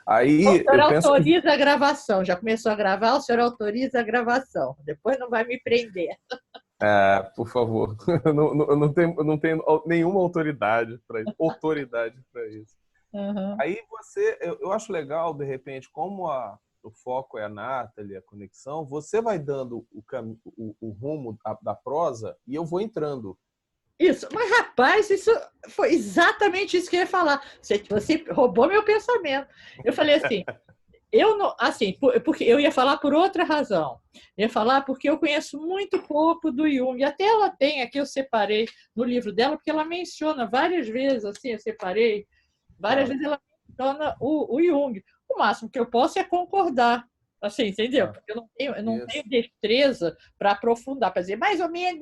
Aí O senhor eu penso que, autoriza a gravação. Já começou a gravar, o senhor autoriza a gravação. Depois não vai me prender. por favor, eu não tenho nenhuma autoridade para isso. Uhum. Aí eu acho legal, de repente, como o foco é a Nathalie, a conexão, você vai dando o rumo da prosa e eu vou entrando. Isso, mas rapaz, isso foi exatamente isso que eu ia falar. Você roubou meu pensamento. Eu falei assim, eu não, assim, porque eu ia falar por outra razão. Eu ia falar porque eu conheço muito pouco do Jung. Até ela tem, aqui eu separei no livro dela, porque ela menciona várias vezes, assim, eu separei, várias Tá, vezes ela menciona o Jung. O máximo que eu posso é concordar. Assim, entendeu? tá. Porque eu não tenho Isso. destreza para aprofundar, para dizer mais ou menos.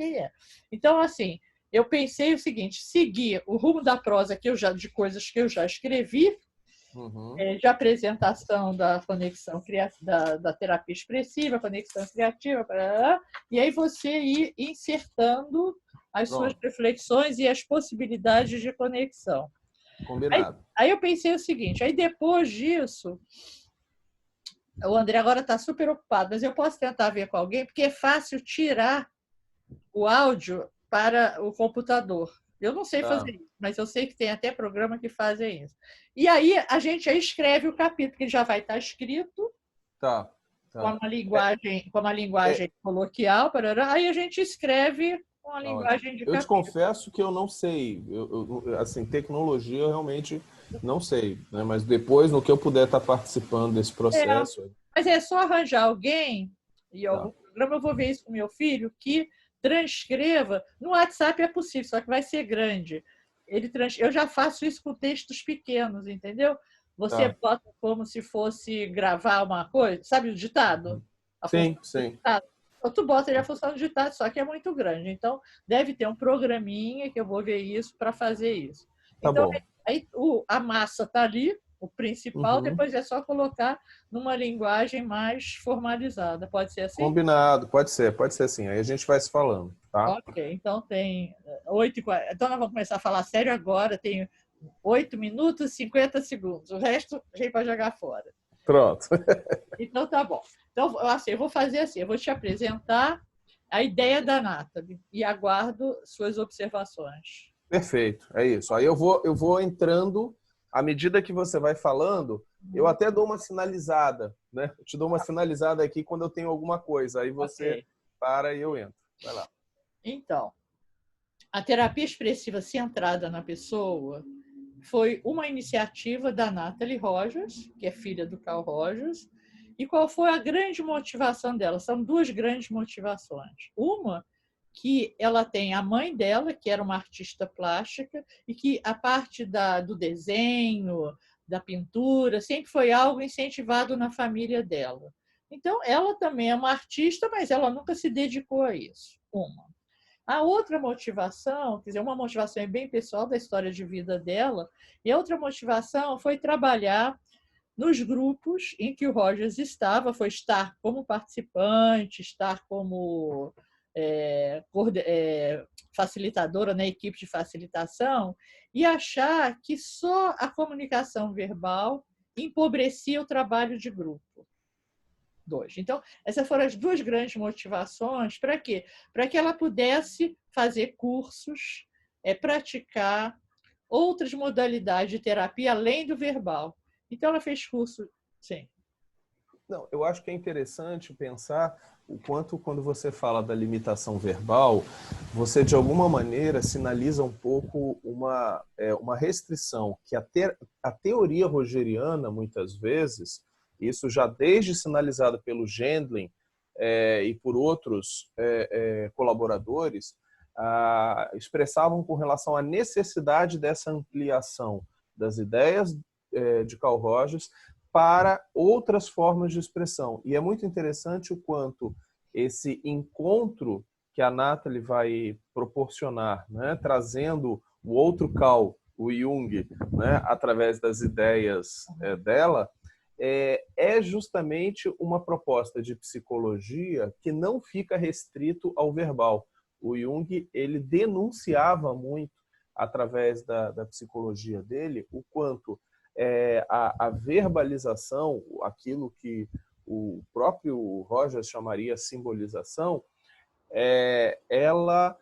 Então, assim, eu pensei o seguinte: seguir o rumo da prosa de coisas que eu já escrevi, Uhum. de apresentação da conexão da terapia expressiva, conexão criativa, e aí você ir insertando as suas Pronto, reflexões e as possibilidades de conexão. Aí, combinado. aí eu pensei o seguinte, aí depois disso, o André agora está super ocupado, mas eu posso tentar ver com alguém, porque é fácil tirar o áudio para o computador. Eu não sei fazer Tá, isso, mas eu sei que tem até programa que fazem isso. E aí a gente aí escreve o capítulo, que já vai estar escrito tá, com tá. uma É, linguagem coloquial, parará, aí a gente escreve com a tá ótimo. linguagem de Eu te capítulo. confesso que eu não sei. Assim, tecnologia eu realmente não sei, né? Mas depois, no que eu puder estar participando desse É, processo, mas é só arranjar alguém, e tá. algum programa, eu vou ver isso com meu filho, que transcreva. No WhatsApp é possível, só que vai ser grande. Eu já faço isso com textos pequenos, entendeu? Você Tá. bota como se fosse gravar uma coisa, sabe o ditado? A função Sim, do sim. ditado. Então, tu bota ele a função do ditado, só que é muito grande. Então, deve ter um programinha que eu vou ver isso para fazer isso. Tá Então, bom. a massa está ali, o principal, Uhum. depois é só colocar numa linguagem mais formalizada. Pode ser assim? Combinado, pode ser assim. Aí a gente vai se falando, tá? Ok, então tem 8h40. Então nós vamos começar a falar sério agora. Tem 8 minutos e 50 segundos. O resto a gente pode jogar fora. Pronto. Então tá bom. Então, assim, eu vou fazer assim: eu vou te apresentar a ideia da Nathalie e aguardo suas observações. Perfeito, é isso. Aí eu vou entrando, à medida que você vai falando, eu Uhum. até dou uma sinalizada, né? Eu te dou uma sinalizada aqui quando eu tenho alguma coisa. Aí você Ok. para e eu entro. Vai lá. Então, a terapia expressiva centrada na pessoa foi uma iniciativa da Nathalie Rogers, que é filha do Carl Rogers. E qual foi a grande motivação dela? São duas grandes motivações. Uma, que ela tem a mãe dela, que era uma artista plástica, e que a parte do desenho, da pintura, sempre foi algo incentivado na família dela. Então, ela também é uma artista, mas ela nunca se dedicou a isso. Uma. A outra motivação, quer dizer, uma motivação é bem pessoal da história de vida dela, e a outra motivação foi trabalhar nos grupos em que o Rogers estava, foi estar como participante, estar como facilitadora na equipe de facilitação, e achar que só a comunicação verbal empobrecia o trabalho de grupo. Dois. Então, essas foram as duas grandes motivações para quê? Para que ela pudesse fazer cursos, praticar outras modalidades de terapia além do verbal. Então, ela fez curso, sim. Não, eu acho que é interessante pensar o quanto, quando você fala da limitação verbal, você de alguma maneira sinaliza um pouco uma restrição que a teoria rogeriana, muitas vezes, isso já desde sinalizado pelo Gendlin e por outros colaboradores, expressavam com relação à necessidade dessa ampliação das ideias de Carl Rogers para outras formas de expressão. E é muito interessante o quanto esse encontro que a Nathalie vai proporcionar, né, trazendo o outro Carl, o Jung, né, através das ideias dela, justamente uma proposta de psicologia que não fica restrito ao verbal. O Jung, ele denunciava muito, através da psicologia dele, o quanto a verbalização, aquilo que o próprio Rogers chamaria simbolização, ela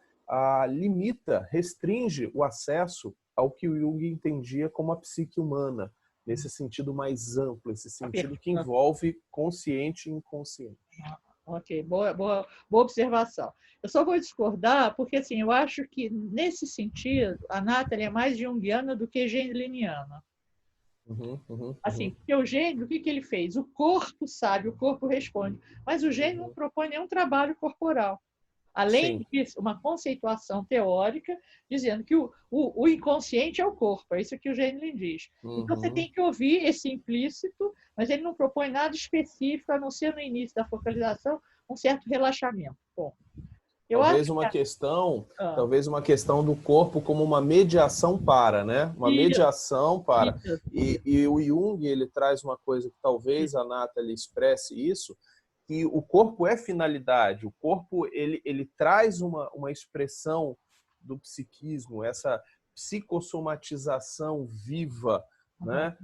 limita, restringe o acesso ao que o Jung entendia como a psique humana, nesse sentido mais amplo, esse sentido que envolve consciente e inconsciente. Ok, boa observação. Eu só vou discordar porque assim, eu acho que, nesse sentido, a Natalie é mais junguiana do que geniliniana. Assim, porque o Gênio, o que ele fez? O corpo sabe, o corpo responde, mas o Gênio não propõe nenhum trabalho corporal. Além disso, uma conceituação teórica dizendo que o inconsciente é o corpo, é isso que o Gênio diz. Então, você tem que ouvir esse implícito, mas ele não propõe nada específico, a não ser no início da focalização, um certo relaxamento. Bom, talvez uma questão do corpo como uma mediação para, né? Uma mediação para. E o Jung, ele traz uma coisa que talvez a Natalie expresse isso, que o corpo é finalidade, o corpo ele traz uma expressão do psiquismo, essa psicossomatização viva, né?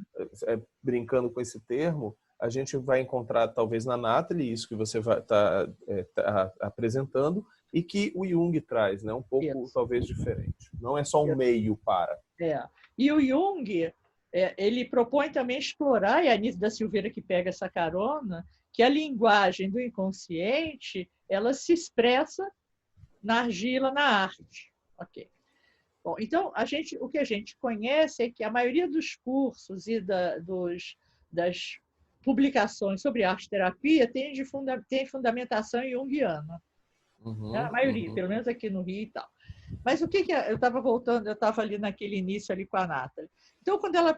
Brincando com esse termo, a gente vai encontrar talvez na Natalie isso que você vai tá apresentando, e que o Jung traz, né? Um pouco talvez diferente. Não é só um meio para. E o Jung, ele propõe também explorar, e a Anísia da Silveira que pega essa carona, que a linguagem do inconsciente ela se expressa na argila, na arte. Ok. Bom, então, o que a gente conhece é que a maioria dos cursos e das publicações sobre arte-terapia tem fundamentação junguiana. A maioria, pelo menos aqui no Rio e tal. Mas o que eu estava voltando, eu estava ali naquele início ali com a Natalie. Então, quando ela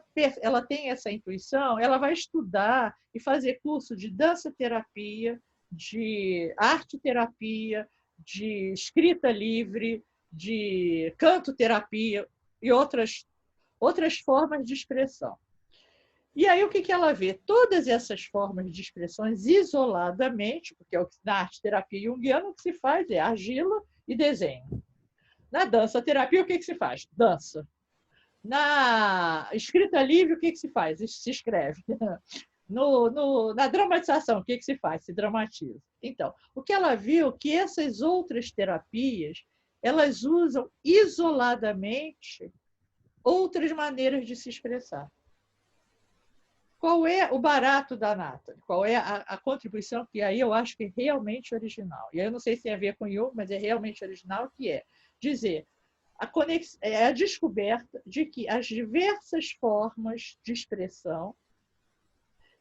tem essa intuição, ela vai estudar e fazer curso de dança-terapia, de arte-terapia, de escrita livre, de canto-terapia e outras formas de expressão. E aí o que ela vê? Todas essas formas de expressões isoladamente, porque na arte-terapia junguiana o que se faz é argila e desenho. Na dança-terapia, o que se faz? Dança. Na escrita livre, o que se faz? Se escreve. Na dramatização, o que se faz? Se dramatiza. Então, o que ela viu é que essas outras terapias, elas usam isoladamente outras maneiras de se expressar. Qual é o barato da Natalie? Qual é a contribuição que aí eu acho que é realmente original? E aí eu não sei se tem a ver com Jung, mas é realmente original, que é dizer a descoberta de que as diversas formas de expressão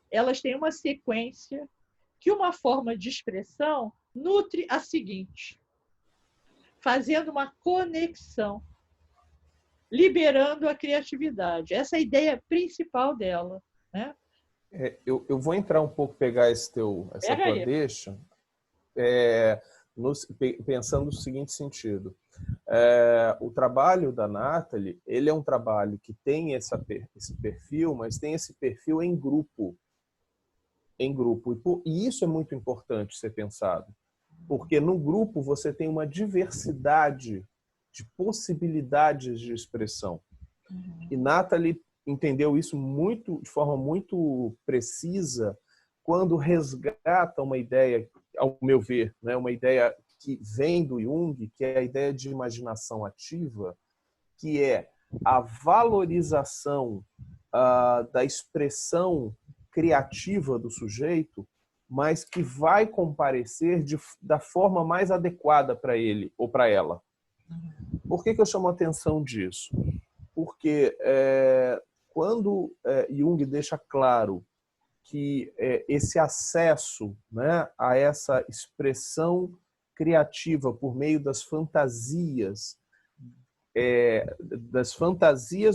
elas têm uma sequência que uma forma de expressão nutre a seguinte, fazendo uma conexão, liberando a criatividade. Essa é a ideia principal dela, né? Eu vou entrar um pouco, pegar essa tua deixa, pensando no seguinte sentido. O trabalho da Natalie, ele é um trabalho que tem esse perfil, mas tem esse perfil em grupo. E isso é muito importante ser pensado, porque no grupo você tem uma diversidade de possibilidades de expressão. E Natalie entendeu isso de forma muito precisa quando resgata uma ideia, ao meu ver, né, uma ideia que vem do Jung, que é a ideia de imaginação ativa, que é a valorização da expressão criativa do sujeito, mas que vai comparecer da forma mais adequada para ele ou para ela. Por que eu chamo a atenção disso? Porque quando Jung deixa claro que esse acesso, né, a essa expressão criativa por meio das fantasias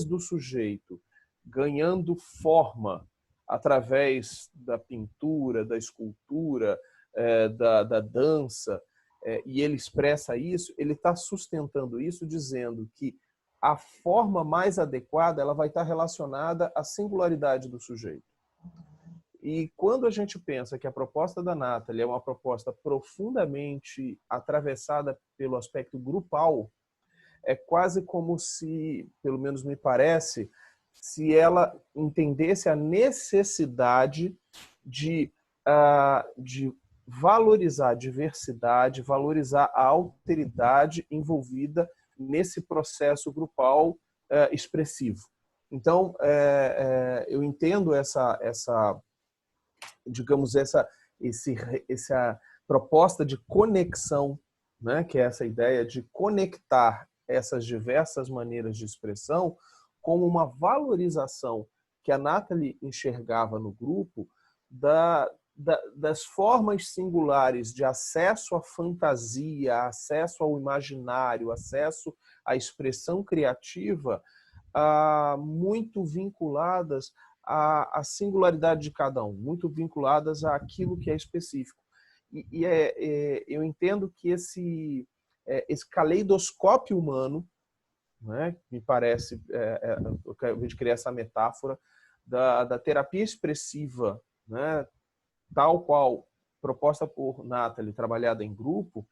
do sujeito, ganhando forma através da pintura, da escultura, da dança, e ele expressa isso, ele está sustentando isso dizendo que a forma mais adequada ela vai estar relacionada à singularidade do sujeito. E quando a gente pensa que a proposta da Natalie é uma proposta profundamente atravessada pelo aspecto grupal, é quase como se, pelo menos me parece, se ela entendesse a necessidade de valorizar a diversidade, valorizar a alteridade envolvida nesse processo grupal expressivo. Então, eu entendo digamos, essa proposta de conexão, né, que é essa ideia de conectar essas diversas maneiras de expressão como uma valorização que a Nathalie enxergava no grupo das formas singulares de acesso à fantasia, acesso ao imaginário, acesso à expressão criativa, muito vinculadas à singularidade de cada um, muito vinculadas àquilo que é específico. Eu entendo que esse caleidoscópio humano, né, me parece, eu acabei de criar essa metáfora da terapia expressiva, né, tal qual proposta por Nathalie, trabalhada em grupo,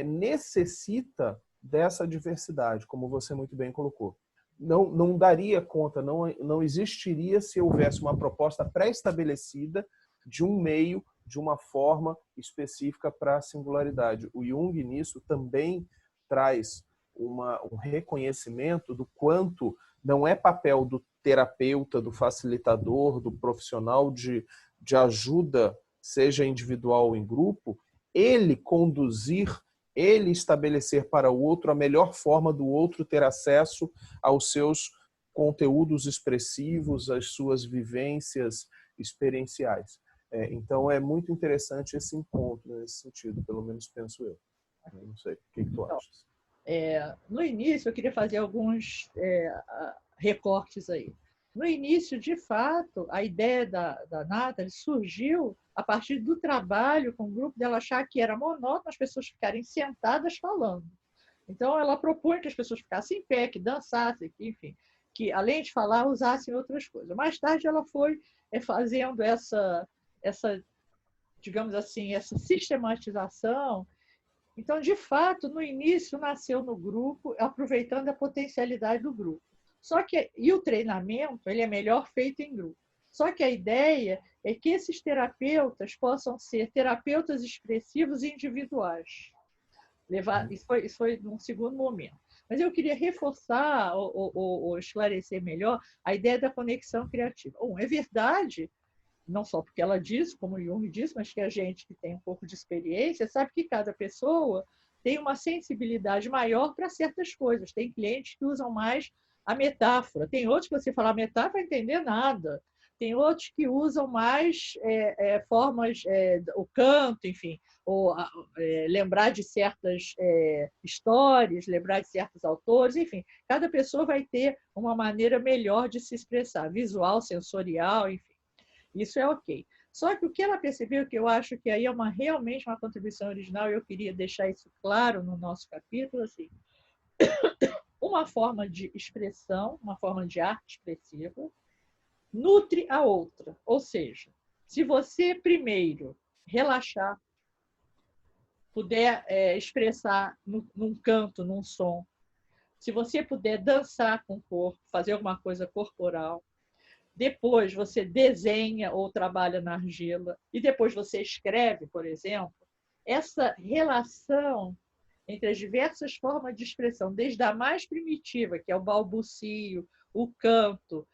necessita dessa diversidade, como você muito bem colocou. Não daria conta, não existiria se houvesse uma proposta pré-estabelecida de um meio, de uma forma específica para a singularidade. O Jung, nisso, também traz um reconhecimento do quanto não é papel do terapeuta, do facilitador, do profissional de ajuda, seja individual ou em grupo, ele conduzir, ele estabelecer para o outro a melhor forma do outro ter acesso aos seus conteúdos expressivos, às suas vivências experienciais. Então, é muito interessante esse encontro nesse sentido, pelo menos penso eu. Não sei, o que tu achas? No início, eu queria fazer alguns recortes aí. No início, de fato, a ideia da Nathalie surgiu a partir do trabalho com o grupo dela achar que era monótono as pessoas ficarem sentadas falando. Então, ela propunha que as pessoas ficassem em pé, que dançassem, que, enfim, que além de falar, usassem outras coisas. Mais tarde, ela foi fazendo essa, digamos assim, essa sistematização. Então, de fato, no início, nasceu no grupo, aproveitando a potencialidade do grupo. E o treinamento ele é melhor feito em grupo. Só que a ideia é que esses terapeutas possam ser terapeutas expressivos e individuais. Isso foi num segundo momento. Mas eu queria reforçar ou esclarecer melhor a ideia da conexão criativa. É verdade, não só porque ela diz, como o Jung diz, mas que a gente que tem um pouco de experiência sabe que cada pessoa tem uma sensibilidade maior para certas coisas. Tem clientes que usam mais a metáfora, tem outros que você falar metáfora não vai entender nada. Tem outros que usam mais formas, o canto, enfim, ou lembrar de certas histórias, lembrar de certos autores, enfim. Cada pessoa vai ter uma maneira melhor de se expressar, visual, sensorial, enfim. Isso é ok. Só que o que ela percebeu, que eu acho que aí é realmente uma contribuição original, e eu queria deixar isso claro no nosso capítulo, assim, uma forma de expressão, uma forma de arte expressiva, nutre a outra. Ou seja, se você primeiro relaxar, puder expressar num canto, num som, se você puder dançar com o corpo, fazer alguma coisa corporal, depois você desenha ou trabalha na argila, e depois você escreve, por exemplo, essa relação entre as diversas formas de expressão, desde a mais primitiva, que é o balbucio, o canto,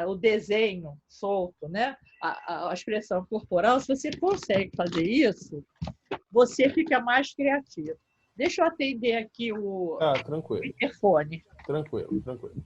o desenho solto, né? A expressão corporal, se você consegue fazer isso, você fica mais criativo. Deixa eu atender aqui o interfone. Tranquilo, tranquilo.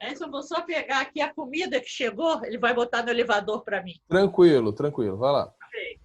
Eu vou só pegar aqui a comida que chegou, ele vai botar no elevador para mim. Tranquilo, tranquilo. Vai lá. Okay.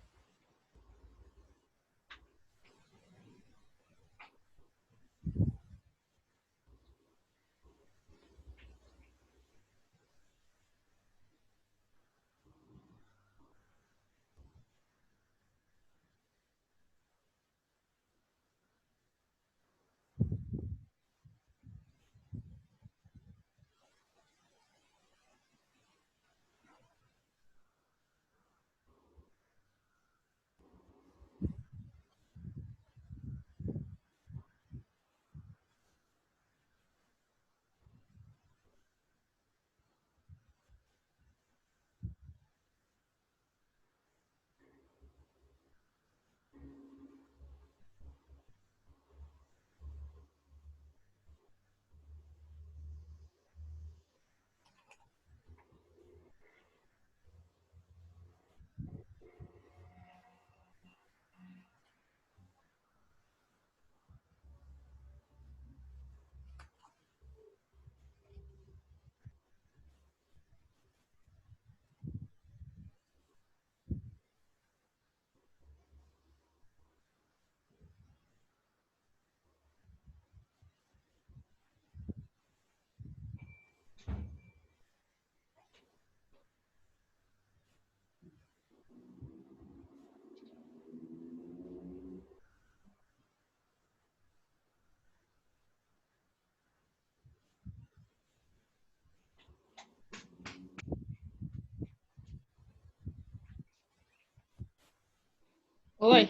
Oi.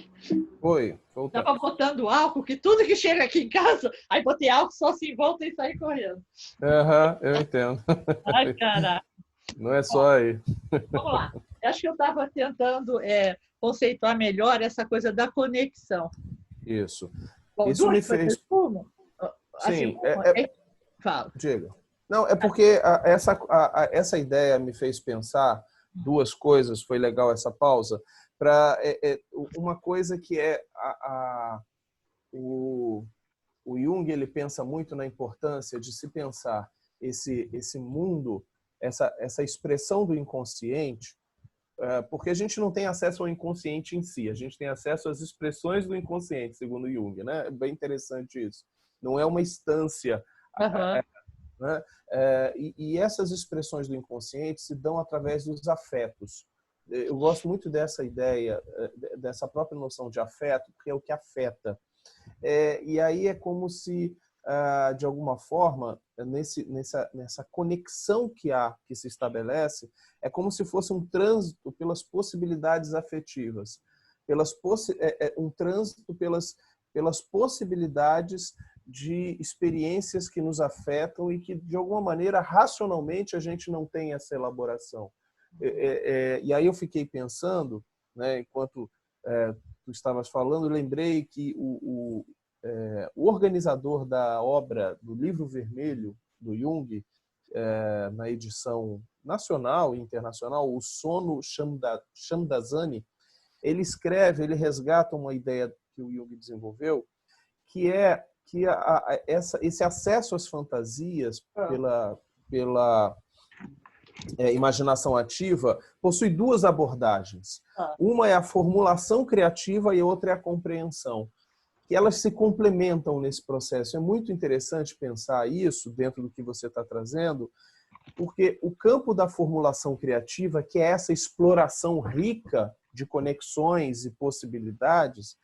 Oi, volta. Estava botando álcool, que tudo que chega aqui em casa, aí botei álcool só se em volta e saí correndo. Aham, eu entendo. Ai, caraca. Não é só aí. Vamos lá. Eu acho que eu estava tentando conceituar melhor essa coisa da conexão. Isso. Bom, Isso me duas coisas. fez. Uma, assim, Sim, uma é... Fala. diga. Não, é porque essa ideia me fez pensar duas coisas, foi legal essa pausa, para uma coisa que é o Jung ele pensa muito na importância de se pensar esse mundo, essa expressão do inconsciente, porque a gente não tem acesso ao inconsciente em si, a gente tem acesso às expressões do inconsciente, segundo Jung, né? É bem interessante isso. Não é uma instância, Uhum. né? E essas expressões do inconsciente se dão através dos afetos. Eu gosto muito dessa ideia, dessa própria noção de afeto, porque é o que afeta. E aí é como se, de alguma forma, nessa conexão que se estabelece, é como se fosse um trânsito pelas possibilidades afetivas, um trânsito pelas possibilidades de experiências que nos afetam e que, de alguma maneira, racionalmente, a gente não tem essa elaboração. E aí eu fiquei pensando, né, enquanto tu estavas falando, eu lembrei que o organizador da obra do Livro Vermelho, do Jung, na edição nacional e internacional, o Sono Shamdasani, ele resgata uma ideia que o Jung desenvolveu, que é que esse acesso às fantasias pela imaginação ativa possui duas abordagens. Uma é a formulação criativa e outra é a compreensão. E elas se complementam nesse processo. É muito interessante pensar isso dentro do que você está trazendo, porque o campo da formulação criativa, que é essa exploração rica de conexões e possibilidades,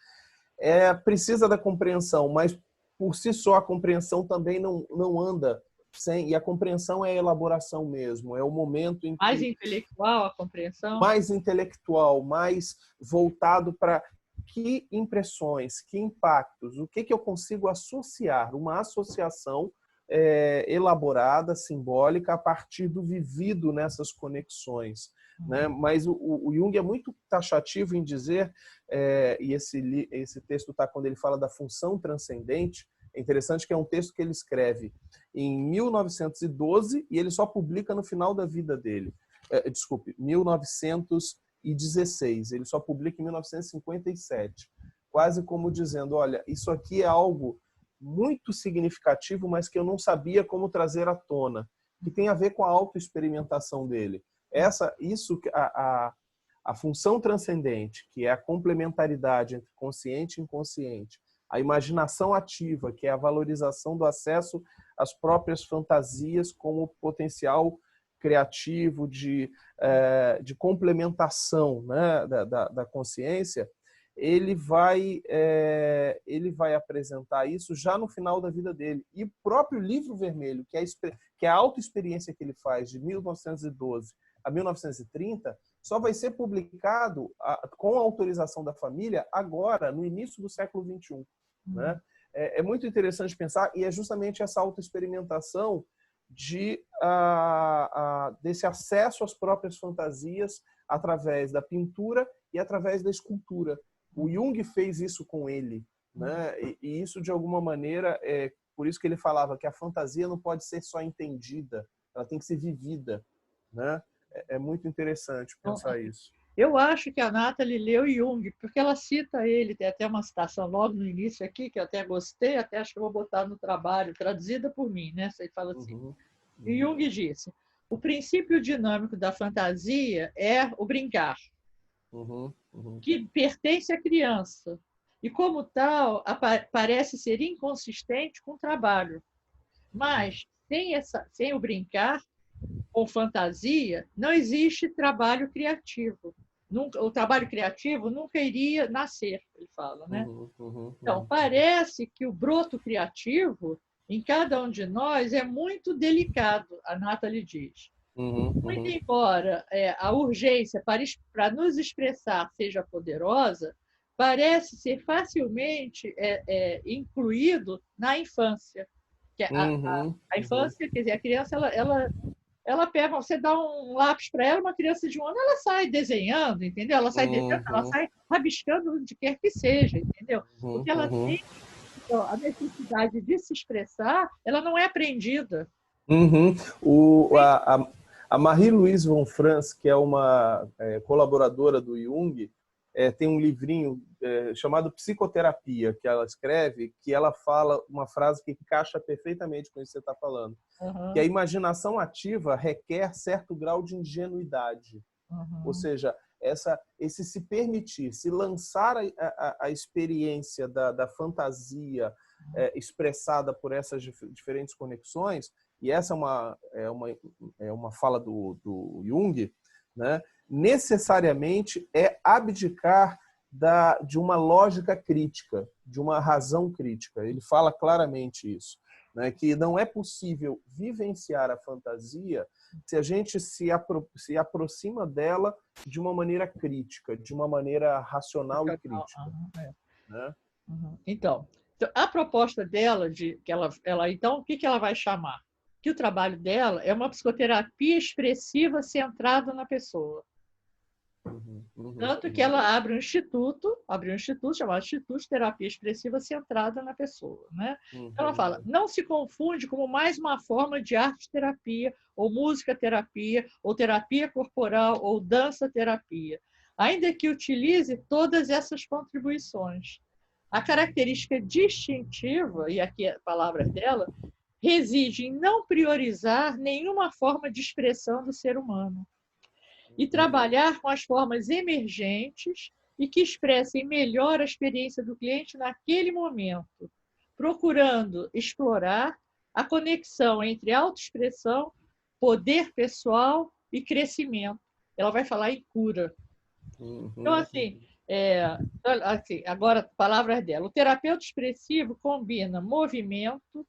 precisa da compreensão, mas por si só a compreensão também não anda sem, e a compreensão é a elaboração mesmo, é o momento em que... Mais intelectual a compreensão? Mais intelectual, mais voltado para que impressões, que impactos, o que eu consigo associar, uma associação elaborada, simbólica, a partir do vivido nessas conexões. Né? Mas o Jung é muito taxativo em dizer, e esse texto está quando ele fala da função transcendente. É interessante que é um texto que ele escreve em 1912 e ele só publica no final da vida dele. Desculpe, 1916. Ele só publica em 1957. Quase como dizendo, olha, isso aqui é algo muito significativo, mas que eu não sabia como trazer à tona, que tem a ver com a autoexperimentação dele. A função transcendente, que é a complementaridade entre consciente e inconsciente, a imaginação ativa, que é a valorização do acesso às próprias fantasias como potencial criativo de complementação, né, da consciência, ele vai apresentar isso já no final da vida dele. E o próprio Livro Vermelho, que é a autoexperiência que ele faz de 1912 a 1930, só vai ser publicado com a autorização da família agora, no início do século XXI. Né? É muito interessante pensar, e é justamente essa autoexperimentação desse acesso às próprias fantasias através da pintura e através da escultura. O Jung fez isso com ele, né? E isso, de alguma maneira, por isso que ele falava que a fantasia não pode ser só entendida, ela tem que ser vivida. Né? É muito interessante pensar isso. Eu acho que a Nathalie leu Jung, porque ela cita ele, tem até uma citação logo no início aqui, que eu até gostei, até acho que eu vou botar no trabalho, traduzida por mim, né? Ele fala assim, E Jung disse, o princípio dinâmico da fantasia é o brincar, que pertence à criança, e como tal, parece ser inconsistente com o trabalho. Mas, sem o brincar, com fantasia, não existe trabalho criativo. O trabalho criativo nunca iria nascer, ele fala, né? Então, parece que o broto criativo em cada um de nós é muito delicado, a Nathalie diz. Muito embora a urgência para nos expressar seja poderosa, parece ser facilmente incluído na infância. Que a infância, quer dizer, a criança, ela pega, você dá um lápis para ela, uma criança de 1 ano, ela sai desenhando, entendeu? Ela sai desenhando, ela sai rabiscando onde quer que seja, entendeu? Porque ela tem então, a necessidade de se expressar, ela não é aprendida. A Marie-Louise von Franz, que é uma colaboradora do Jung, tem um livrinho chamado Psicoterapia, que ela escreve, que ela fala uma frase que encaixa perfeitamente com isso que você está falando. Que a imaginação ativa requer certo grau de ingenuidade. Ou seja, esse se permitir, se lançar a experiência da fantasia expressada por essas diferentes conexões, e essa é uma fala do Jung, né? Necessariamente é abdicar de uma lógica crítica, de uma razão crítica. Ele fala claramente isso, né? Que não é possível vivenciar a fantasia se a gente se aproxima dela de uma maneira crítica, de uma maneira racional e crítica. Né? Então, a proposta dela, então, o que ela vai chamar? Que o trabalho dela é uma psicoterapia expressiva centrada na pessoa. Tanto que ela abriu um instituto chamado Instituto de Terapia Expressiva Centrada na Pessoa. Né? Ela fala, não se confunde como mais uma forma de arte-terapia, ou música-terapia, ou terapia corporal, ou dança-terapia, ainda que utilize todas essas contribuições. A característica distintiva, e aqui a palavra dela, reside em não priorizar nenhuma forma de expressão do ser humano e trabalhar com as formas emergentes e que expressem melhor a experiência do cliente naquele momento, procurando explorar a conexão entre autoexpressão, poder pessoal e crescimento. Ela vai falar em cura. Então, assim, agora, palavras dela. O terapeuta expressivo combina movimento,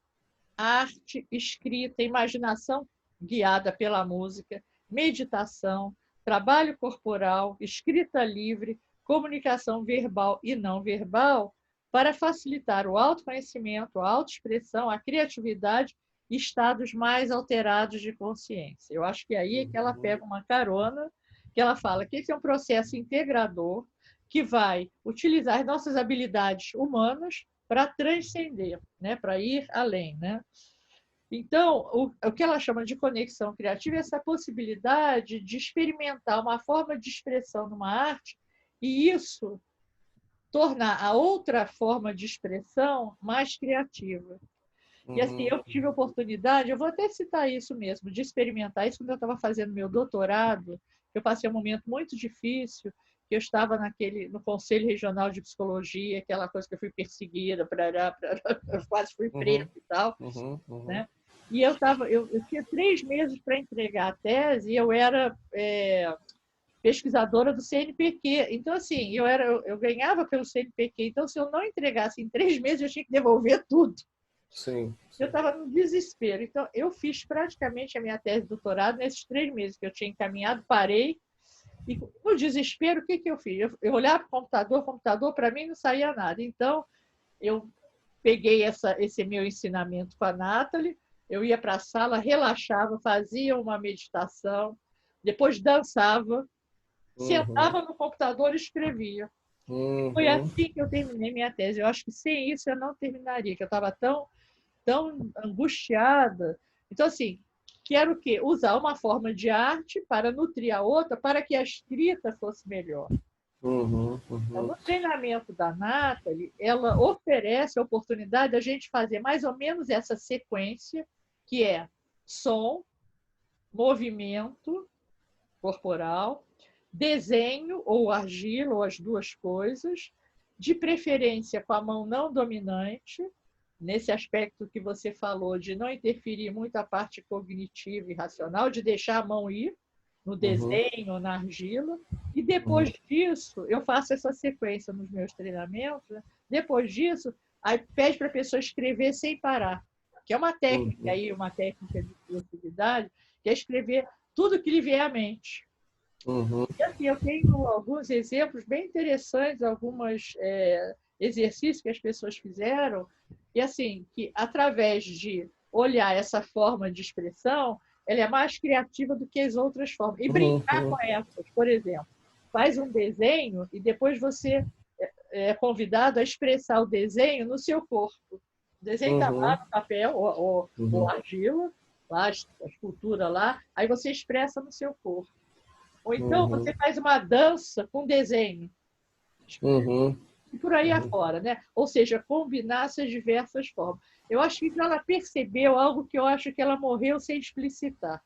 arte, escrita, imaginação guiada pela música, meditação, trabalho corporal, escrita livre, comunicação verbal e não verbal, para facilitar o autoconhecimento, a autoexpressão, a criatividade e estados mais alterados de consciência. Eu acho que aí é que ela pega uma carona, que ela fala que esse é um processo integrador que vai utilizar as nossas habilidades humanas para transcender, né? Para ir além. Né? Então, o que ela chama de conexão criativa é essa possibilidade de experimentar uma forma de expressão numa arte e isso tornar a outra forma de expressão mais criativa. E assim, eu tive a oportunidade, eu vou até citar isso mesmo, de experimentar isso quando eu estava fazendo meu doutorado. Eu passei um momento muito difícil, que eu estava no Conselho Regional de Psicologia, aquela coisa que eu fui perseguida, eu quase fui presa e tal. Né? E eu tinha 3 meses para entregar a tese e eu era pesquisadora do CNPq. Então, assim, eu ganhava pelo CNPq. Então, se eu não entregasse em 3 meses, eu tinha que devolver tudo. Sim. Eu estava no desespero. Então, eu fiz praticamente a minha tese de doutorado nesses 3 meses que eu tinha encaminhado, parei. E no desespero, o que eu fiz? Eu olhava para o computador, para mim não saía nada. Então, eu peguei esse meu ensinamento com a Nathalie, eu ia para a sala, relaxava, fazia uma meditação, depois dançava, sentava no computador e escrevia. Foi assim que eu terminei minha tese. Eu acho que sem isso eu não terminaria, que eu estava tão angustiada. Então, assim, quero o quê? Usar uma forma de arte para nutrir a outra, para que a escrita fosse melhor. Então, no treinamento da Nathalie, ela oferece a oportunidade da gente fazer mais ou menos essa sequência, que é som, movimento corporal, desenho ou argila, ou as duas coisas, de preferência com a mão não dominante, nesse aspecto que você falou, de não interferir muito a parte cognitiva e racional, de deixar a mão ir no desenho, na argila. E depois disso, eu faço essa sequência nos meus treinamentos. Né? Depois disso, aí pede para a pessoa escrever sem parar, que é uma técnica aí, uma técnica de criatividade, que é escrever tudo que lhe vier à mente. Uhum. E assim, eu tenho alguns exemplos bem interessantes, alguns exercícios que as pessoas fizeram, e assim, que através de olhar essa forma de expressão, ela é mais criativa do que as outras formas. E brincar com Uhum. essas, por exemplo, faz um desenho e depois você é convidado a expressar o desenho no seu corpo. O desenho está lá Uhum. no papel, ou Uhum. argila, lá, a escultura lá, aí você expressa no seu corpo. Ou então você Uhum. faz uma dança com desenho, Uhum. e por aí Uhum. afora, né? Ou seja, combinar essas diversas formas. Eu acho que ela percebeu algo que eu acho que ela morreu sem explicitar.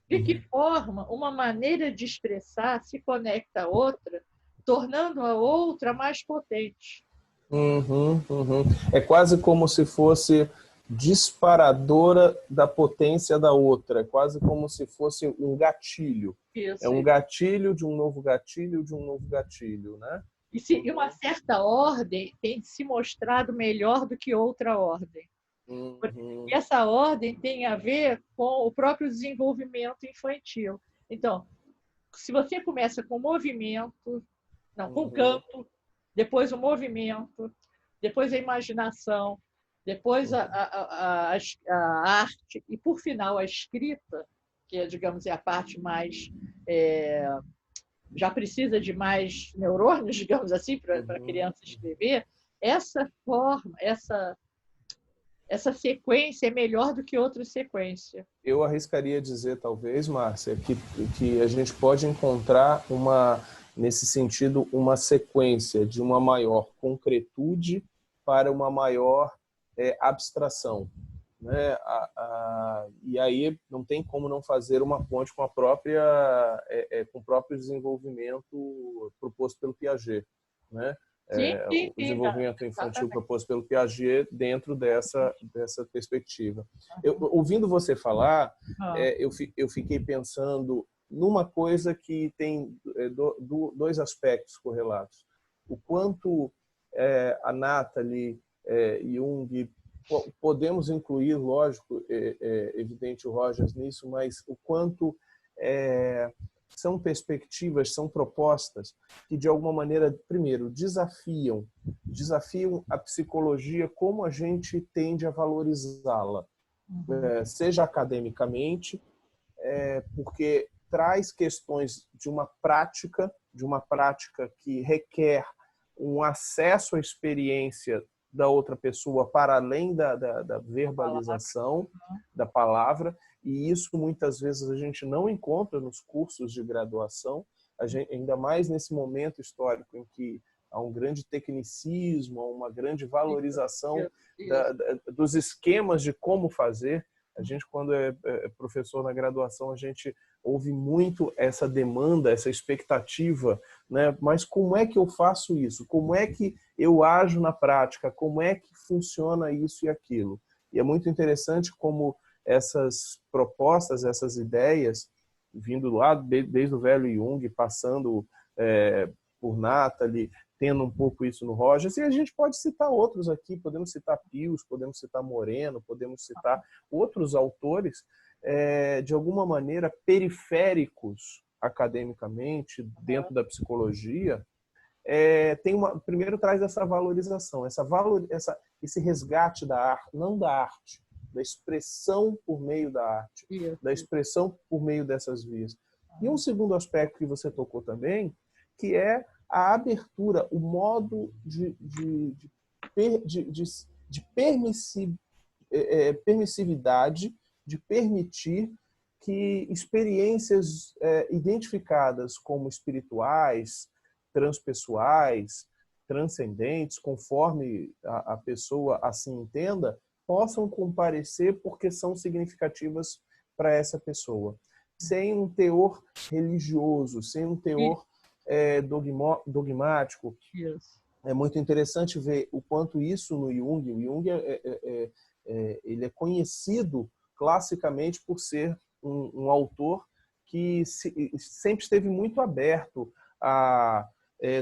De que forma uma maneira de expressar se conecta a outra, tornando a outra mais potente. Uhum. Uhum. É quase como se fosse disparadora da potência da outra, é quase como se fosse um gatilho. É Isso. um gatilho de um novo gatilho de um novo gatilho, né? E uma certa ordem tem se mostrado melhor do que outra ordem. E Uhum. essa ordem tem a ver com o próprio desenvolvimento infantil. Então, se você começa com movimento, não, com Uhum. canto, depois o movimento, depois a imaginação, depois a arte e, por final, a escrita, que é, digamos, é a parte mais já precisa de mais neurônios, digamos assim, para a Uhum. criança escrever, essa forma, essa sequência é melhor do que outra sequência. Eu arriscaria dizer, talvez, Márcia, que a gente pode encontrar nesse sentido, uma sequência de uma maior concretude para uma maior abstração. Né? E aí não tem como não fazer uma ponte com com o próprio desenvolvimento proposto pelo Piaget, né? Sim, sim, O sim, desenvolvimento infantil exatamente. proposto pelo Piaget dentro dessa perspectiva. Ouvindo você falar, Ah, eu fiquei pensando numa coisa que tem dois aspectos correlatos. O quanto a Nathalie Jung, podemos incluir, lógico, evidente o Rogers nisso, mas o quanto são perspectivas, são propostas que, de alguma maneira, primeiro, desafiam a psicologia como a gente tende a valorizá-la, uhum. seja academicamente, porque traz questões de uma prática que requer um acesso à experiência da outra pessoa para além da verbalização da palavra, e isso muitas vezes a gente não encontra nos cursos de graduação, ainda mais nesse momento histórico em que há um grande tecnicismo, há uma grande valorização Isso. dos esquemas de como fazer. A gente, quando é professor na graduação, a gente ouve muito essa demanda, essa expectativa, né? Mas como é que eu faço isso? Como é que eu ajo na prática? Como é que funciona isso e aquilo? E é muito interessante como essas propostas, essas ideias, vindo lá desde o velho Jung, passando por Nathalie, tendo um pouco isso no Rogers, e a gente pode citar outros aqui, podemos citar Pius, podemos citar Moreno, podemos citar outros autores, de alguma maneira periféricos academicamente dentro da psicologia, primeiro traz essa valorização, esse resgate da arte, não da arte, da expressão por meio da arte, da Isso. expressão por meio dessas vias. E um segundo aspecto que você tocou também, que é a abertura, o modo de permissividade, de permitir que experiências identificadas como espirituais, transpessoais, transcendentes, conforme a pessoa assim entenda, possam comparecer porque são significativas para essa pessoa. Sem um teor religioso, sem um teor dogmático. Isso. É muito interessante ver o quanto isso no Jung. O Jung ele é conhecido classicamente por ser um autor que sempre esteve muito aberto a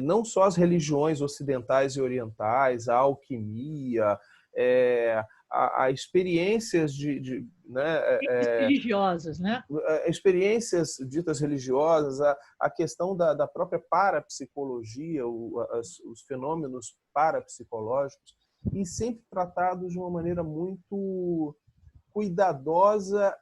não só as religiões ocidentais e orientais, a alquimia, a experiências né? Religiosas, né? Experiências ditas religiosas, a questão da própria parapsicologia, os fenômenos parapsicológicos, e sempre tratados de uma maneira muito cuidadosa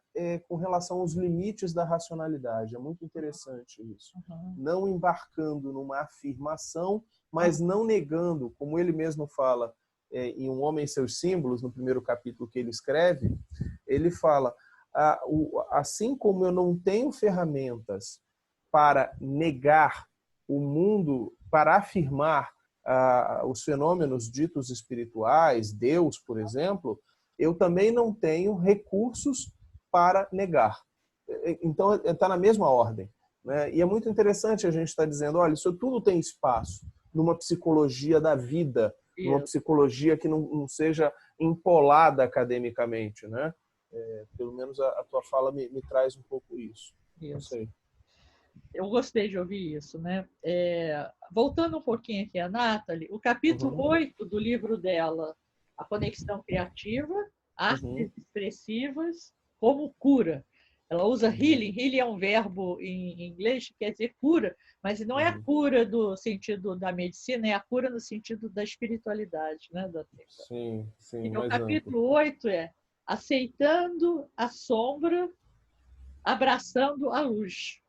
com relação aos limites da racionalidade. É muito interessante isso. Não embarcando numa afirmação, mas não negando, como ele mesmo fala em Um Homem e Seus Símbolos, no primeiro capítulo que ele escreve, ele fala, assim como eu não tenho ferramentas para negar o mundo, para afirmar os fenômenos ditos espirituais, Deus, por exemplo, eu também não tenho recursos para negar. Então, está na mesma ordem, né? E é muito interessante a gente estar dizendo, olha, isso tudo tem espaço numa psicologia da vida, numa psicologia que não seja empolada academicamente, né? Pelo menos a tua fala me traz um pouco isso. Não sei. Eu gostei de ouvir isso, né? Voltando um pouquinho aqui a Nathalie, o capítulo 8 do livro dela, A Conexão Criativa, Artes Expressivas como Cura. Ela usa healing. Healing é um verbo em inglês que quer dizer cura, mas não é a cura do sentido da medicina, é a cura no sentido da espiritualidade, né? Sim, então, o mais capítulo amplo. 8 é Aceitando a Sombra, Abraçando a Luz.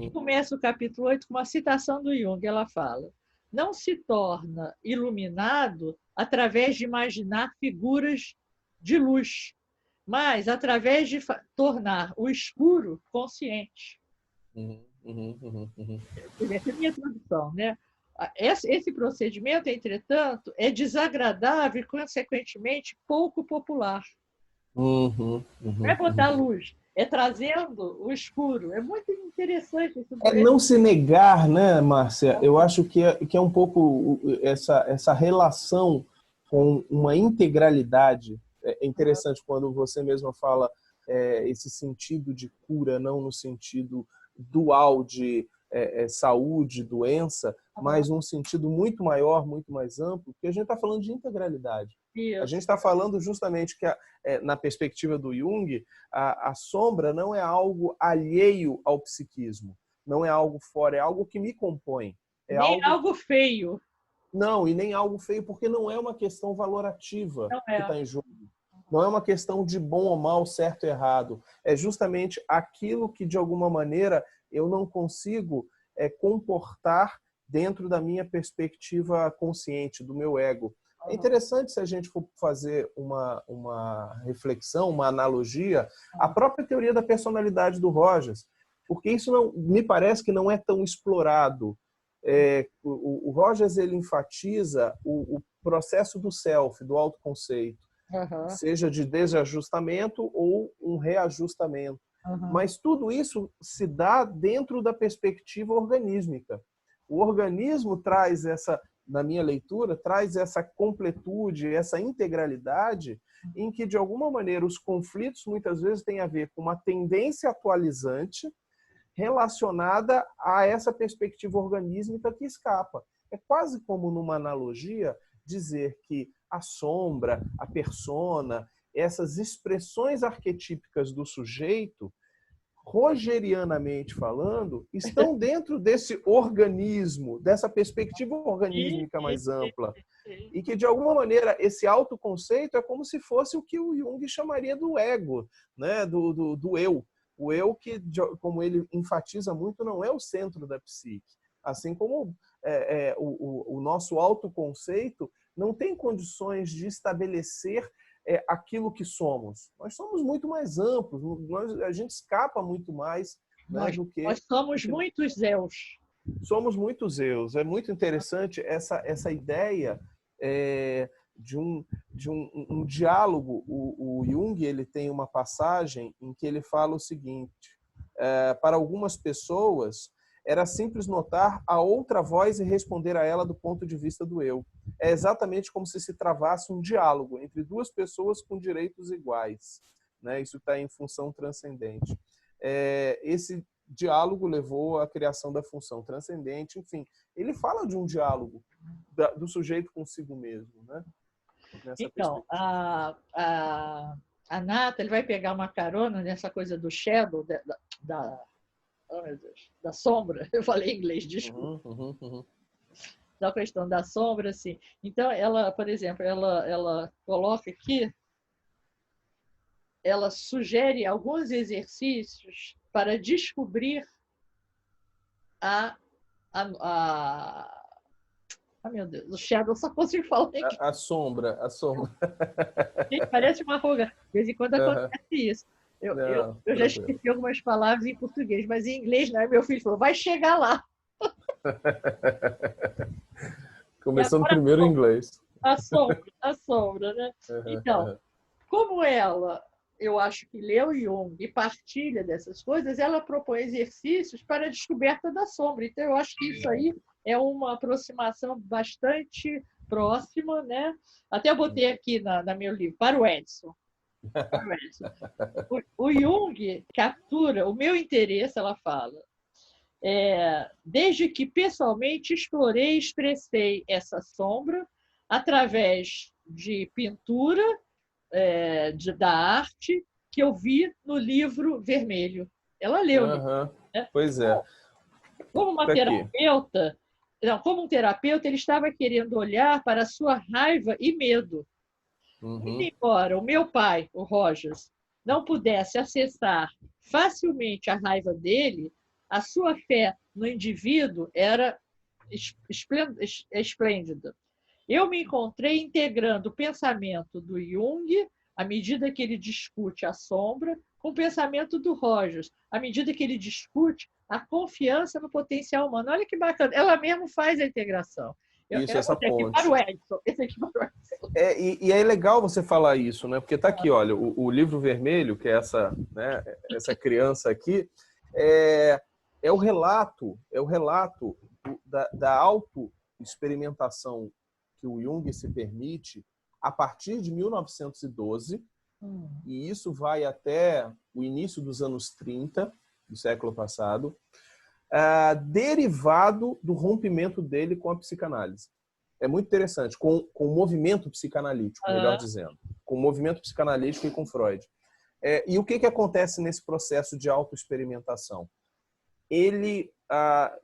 E começa o capítulo 8 com uma citação do Jung. Ela fala: não se torna iluminado através de imaginar figuras de luz, mas através de tornar o escuro consciente. Essa é a minha tradução, né? Esse procedimento, entretanto, é desagradável e, consequentemente, pouco popular. Não é botar luz, é trazendo o escuro. É muito interessante isso. É não se negar, né, Márcia? Eu acho que é um pouco essa relação com uma integralidade. É interessante quando você mesma fala esse sentido de cura, não no sentido dual de saúde, doença, mas num sentido muito maior, muito mais amplo, porque a gente está falando de integralidade. A gente está falando justamente que, na perspectiva do Jung, a sombra não é algo alheio ao psiquismo, não é algo fora, é algo que me compõe. Nem algo feio. Não, e nem algo feio, porque não é uma questão valorativa que está em jogo. Não é uma questão de bom ou mal, certo ou errado. É justamente aquilo que, de alguma maneira, eu não consigo comportar dentro da minha perspectiva consciente, do meu ego. É interessante se a gente for fazer uma reflexão, uma analogia, à própria teoria da personalidade do Rogers, porque isso não, me parece que não é tão explorado. O Rogers ele enfatiza o processo do self, do autoconceito, seja de desajustamento ou um reajustamento. Mas tudo isso se dá dentro da perspectiva organísmica. O organismo traz essa, na minha leitura, traz essa completude, essa integralidade, em que, de alguma maneira, os conflitos muitas vezes têm a ver com uma tendência atualizante relacionada a essa perspectiva organísmica que escapa. É quase como, numa analogia, dizer que a sombra, a persona, essas expressões arquetípicas do sujeito, rogerianamente falando, estão dentro desse organismo, dessa perspectiva organísmica mais ampla. E que, de alguma maneira, esse autoconceito é como se fosse o que o Jung chamaria do ego, né? do eu. O eu que, como ele enfatiza muito, não é o centro da psique. Assim como o nosso autoconceito não tem condições de estabelecer aquilo que somos. Nós somos muito mais amplos, a gente escapa muito mais, né, do que... Nós somos muitos eus. Somos muitos eus. É muito interessante essa ideia de um diálogo. O Jung ele tem uma passagem em que ele fala o seguinte: para algumas pessoas era simples notar a outra voz e responder a ela do ponto de vista do eu. É exatamente como se travasse um diálogo entre duas pessoas com direitos iguais, né? Isso está em função transcendente. Esse diálogo levou à criação da função transcendente. Enfim, ele fala de um diálogo do sujeito consigo mesmo, né? Nessa então, a a Nathalie vai pegar uma carona nessa coisa do shadow, oh, meu Deus, da sombra. Eu falei em inglês, desculpa. Da questão da sombra, assim. Então, ela, por exemplo, ela coloca aqui, ela sugere alguns exercícios para descobrir a meu Deus, o shadow, só consigo falar em inglês. A sombra. Gente, parece uma ruga. De vez em quando acontece isso. Eu já esqueci algumas palavras em português, mas em inglês, né? Meu filho falou, vai chegar lá. Começando primeiro em inglês. A sombra, né? Então, como ela, eu acho que leu Jung e partilha dessas coisas, ela propõe exercícios para a descoberta da sombra. Então, eu acho que isso aí é uma aproximação bastante próxima, né? Até eu botei aqui no meu livro, para o Edson. O Jung captura o meu interesse, ela fala, desde que pessoalmente explorei e expressei essa sombra através de pintura, da arte, que eu vi no livro vermelho. Ela leu. Né? Pois é. Como uma terapeuta, não, como um terapeuta, ele estava querendo olhar para a sua raiva e medo. E embora o meu pai, o Rogers, não pudesse acessar facilmente a raiva dele, a sua fé no indivíduo era esplêndida. Eu me encontrei integrando o pensamento do Jung, à medida que ele discute a sombra, com o pensamento do Rogers, à medida que ele discute a confiança no potencial humano. Olha que bacana. Ela mesmo faz a integração. Isso, essa ponte. Para o Edson. Esse aqui para o Edson. E é legal você falar isso, né? Porque tá aqui, olha, o livro vermelho, que é essa criança aqui, é o relato da autoexperimentação que o Jung se permite a partir de 1912, e isso vai até o início dos anos 30 do século passado, derivado do rompimento dele com a psicanálise. É muito interessante, com o movimento psicanalítico, melhor dizendo, com o movimento psicanalítico e com Freud. E o que acontece nesse processo de autoexperimentação? Ele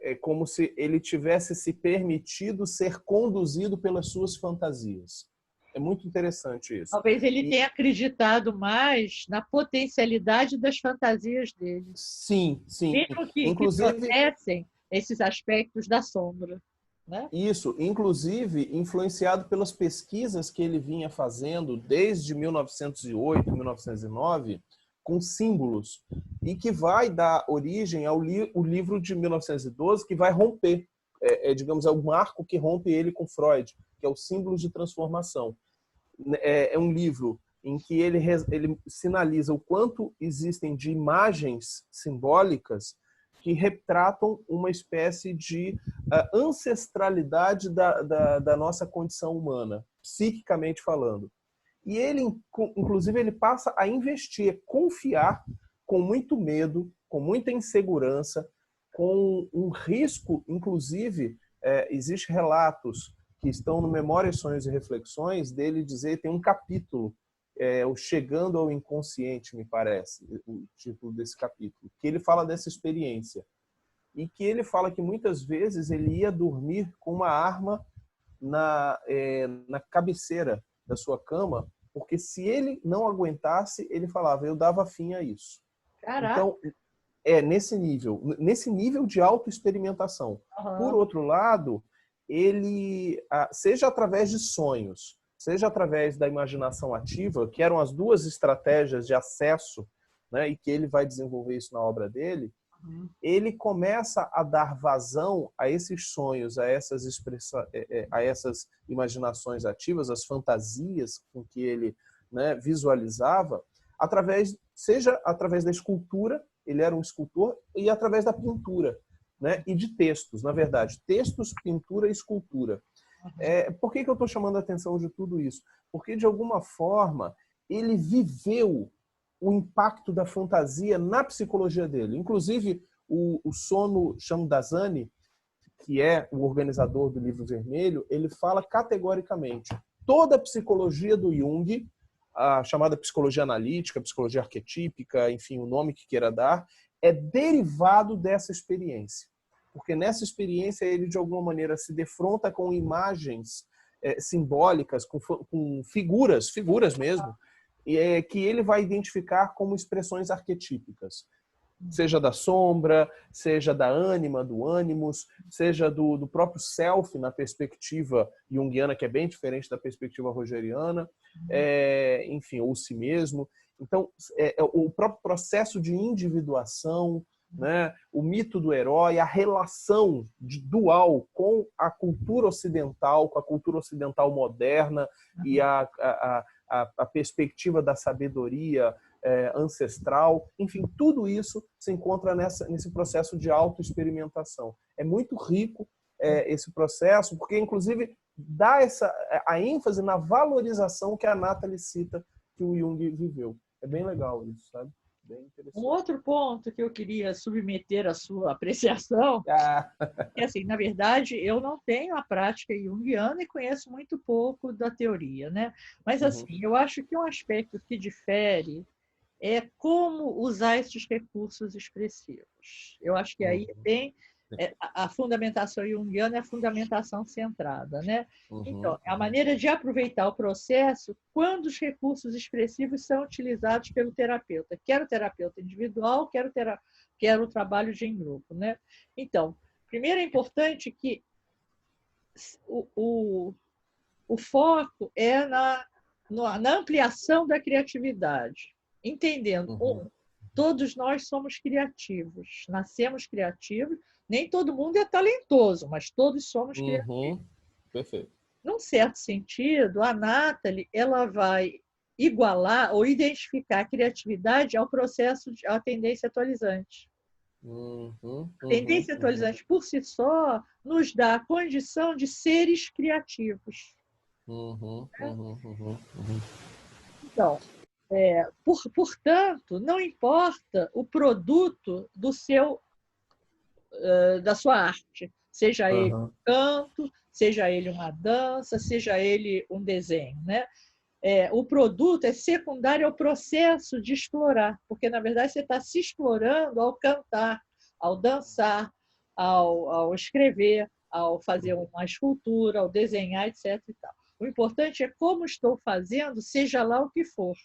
é como se ele tivesse se permitido ser conduzido pelas suas fantasias. É muito interessante isso. Talvez ele tenha acreditado mais na potencialidade das fantasias dele. Sim, sim. Mesmo que trouxessem esses aspectos da sombra. Né? Isso, inclusive influenciado pelas pesquisas que ele vinha fazendo desde 1908, 1909, com símbolos, e que vai dar origem ao livro de 1912, que vai romper, digamos, é o marco que rompe ele com Freud, que é o Símbolos de Transformação. É um livro em que ele sinaliza o quanto existem de imagens simbólicas que retratam uma espécie de ancestralidade da nossa condição humana, psiquicamente falando. E ele, inclusive, ele passa a investir, confiar com muito medo, com muita insegurança, com um risco, inclusive, existem relatos que estão no Memórias, Sonhos e Reflexões, dele dizer, tem um capítulo, o Chegando ao Inconsciente, me parece, o título desse capítulo, que ele fala dessa experiência. E que ele fala que muitas vezes ele ia dormir com uma arma na cabeceira da sua cama, porque se ele não aguentasse, ele falava, eu dava fim a isso. Caraca. Então, nesse nível de autoexperimentação. Por outro lado, ele, seja através de sonhos, seja através da imaginação ativa, que eram as duas estratégias de acesso, né, e que ele vai desenvolver isso na obra dele, ele começa a dar vazão a esses sonhos, a essas imaginações ativas, as fantasias com que ele, né, visualizava, seja através da escultura, ele era um escultor, e através da pintura, né, e de textos, na verdade, textos, pintura e escultura. Por que eu estou chamando a atenção de tudo isso? Porque, de alguma forma, ele viveu o impacto da fantasia na psicologia dele. Inclusive, o Sono Shamdasani, que é o organizador do Livro Vermelho, ele fala categoricamente, toda a psicologia do Jung, a chamada psicologia analítica, psicologia arquetípica, enfim, o nome que queira dar, é derivado dessa experiência. Porque nessa experiência ele, de alguma maneira, se defronta com imagens simbólicas, com figuras mesmo, que ele vai identificar como expressões arquetípicas. Seja da sombra, seja da ânima, do ânimos, seja do próprio self na perspectiva junguiana, que é bem diferente da perspectiva rogeriana, enfim, ou si mesmo. Então, o próprio processo de individuação, né, o mito do herói, a relação dual com a cultura ocidental moderna e a perspectiva da sabedoria ancestral, enfim, tudo isso se encontra nesse processo de autoexperimentação. É muito rico esse processo, porque, inclusive, dá a ênfase na valorização que a Nathalie cita que o Jung viveu. É bem legal isso, sabe? Bem interessante. Um outro ponto que eu queria submeter à sua apreciação é assim, na verdade, eu não tenho a prática junguiana e conheço muito pouco da teoria, né? Mas, assim, eu acho que um aspecto que difere é como usar esses recursos expressivos. Eu acho que aí tem a fundamentação junguiana é a fundamentação centrada, né? Então, é a maneira de aproveitar o processo quando os recursos expressivos são utilizados pelo terapeuta, quer o terapeuta individual, quer o trabalho em grupo, né? Então, primeiro é importante que o foco é na ampliação da criatividade, entendendo, todos nós somos criativos, nascemos criativos, nem todo mundo é talentoso, mas todos somos criativos. Perfeito. Num certo sentido, a Nathalie ela vai igualar ou identificar a criatividade ao processo, à tendência atualizante. A tendência atualizante, por si só, nos dá a condição de seres criativos. Então, portanto, não importa o produto da sua arte, seja ele um canto, seja ele uma dança, seja ele um desenho, né? O produto é secundário ao processo de explorar, porque, na verdade, você está se explorando ao cantar, ao dançar, ao escrever, ao fazer uma escultura, ao desenhar, etc. E tal. O importante é como estou fazendo, seja lá o que for.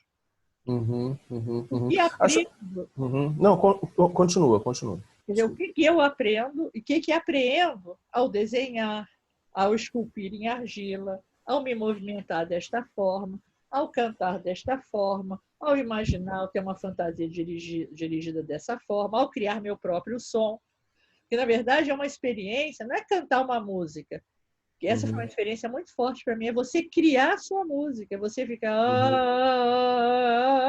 E aprendo. Não, continua. Entendeu? O que eu aprendo e o que apreendo ao desenhar, ao esculpir em argila, ao me movimentar desta forma, ao cantar desta forma, ao imaginar, ao ter uma fantasia dirigida dessa forma, ao criar meu próprio som. Que, na verdade, é uma experiência, não é cantar uma música. Que essa foi uma experiência muito forte para mim, é você criar a sua música, você fica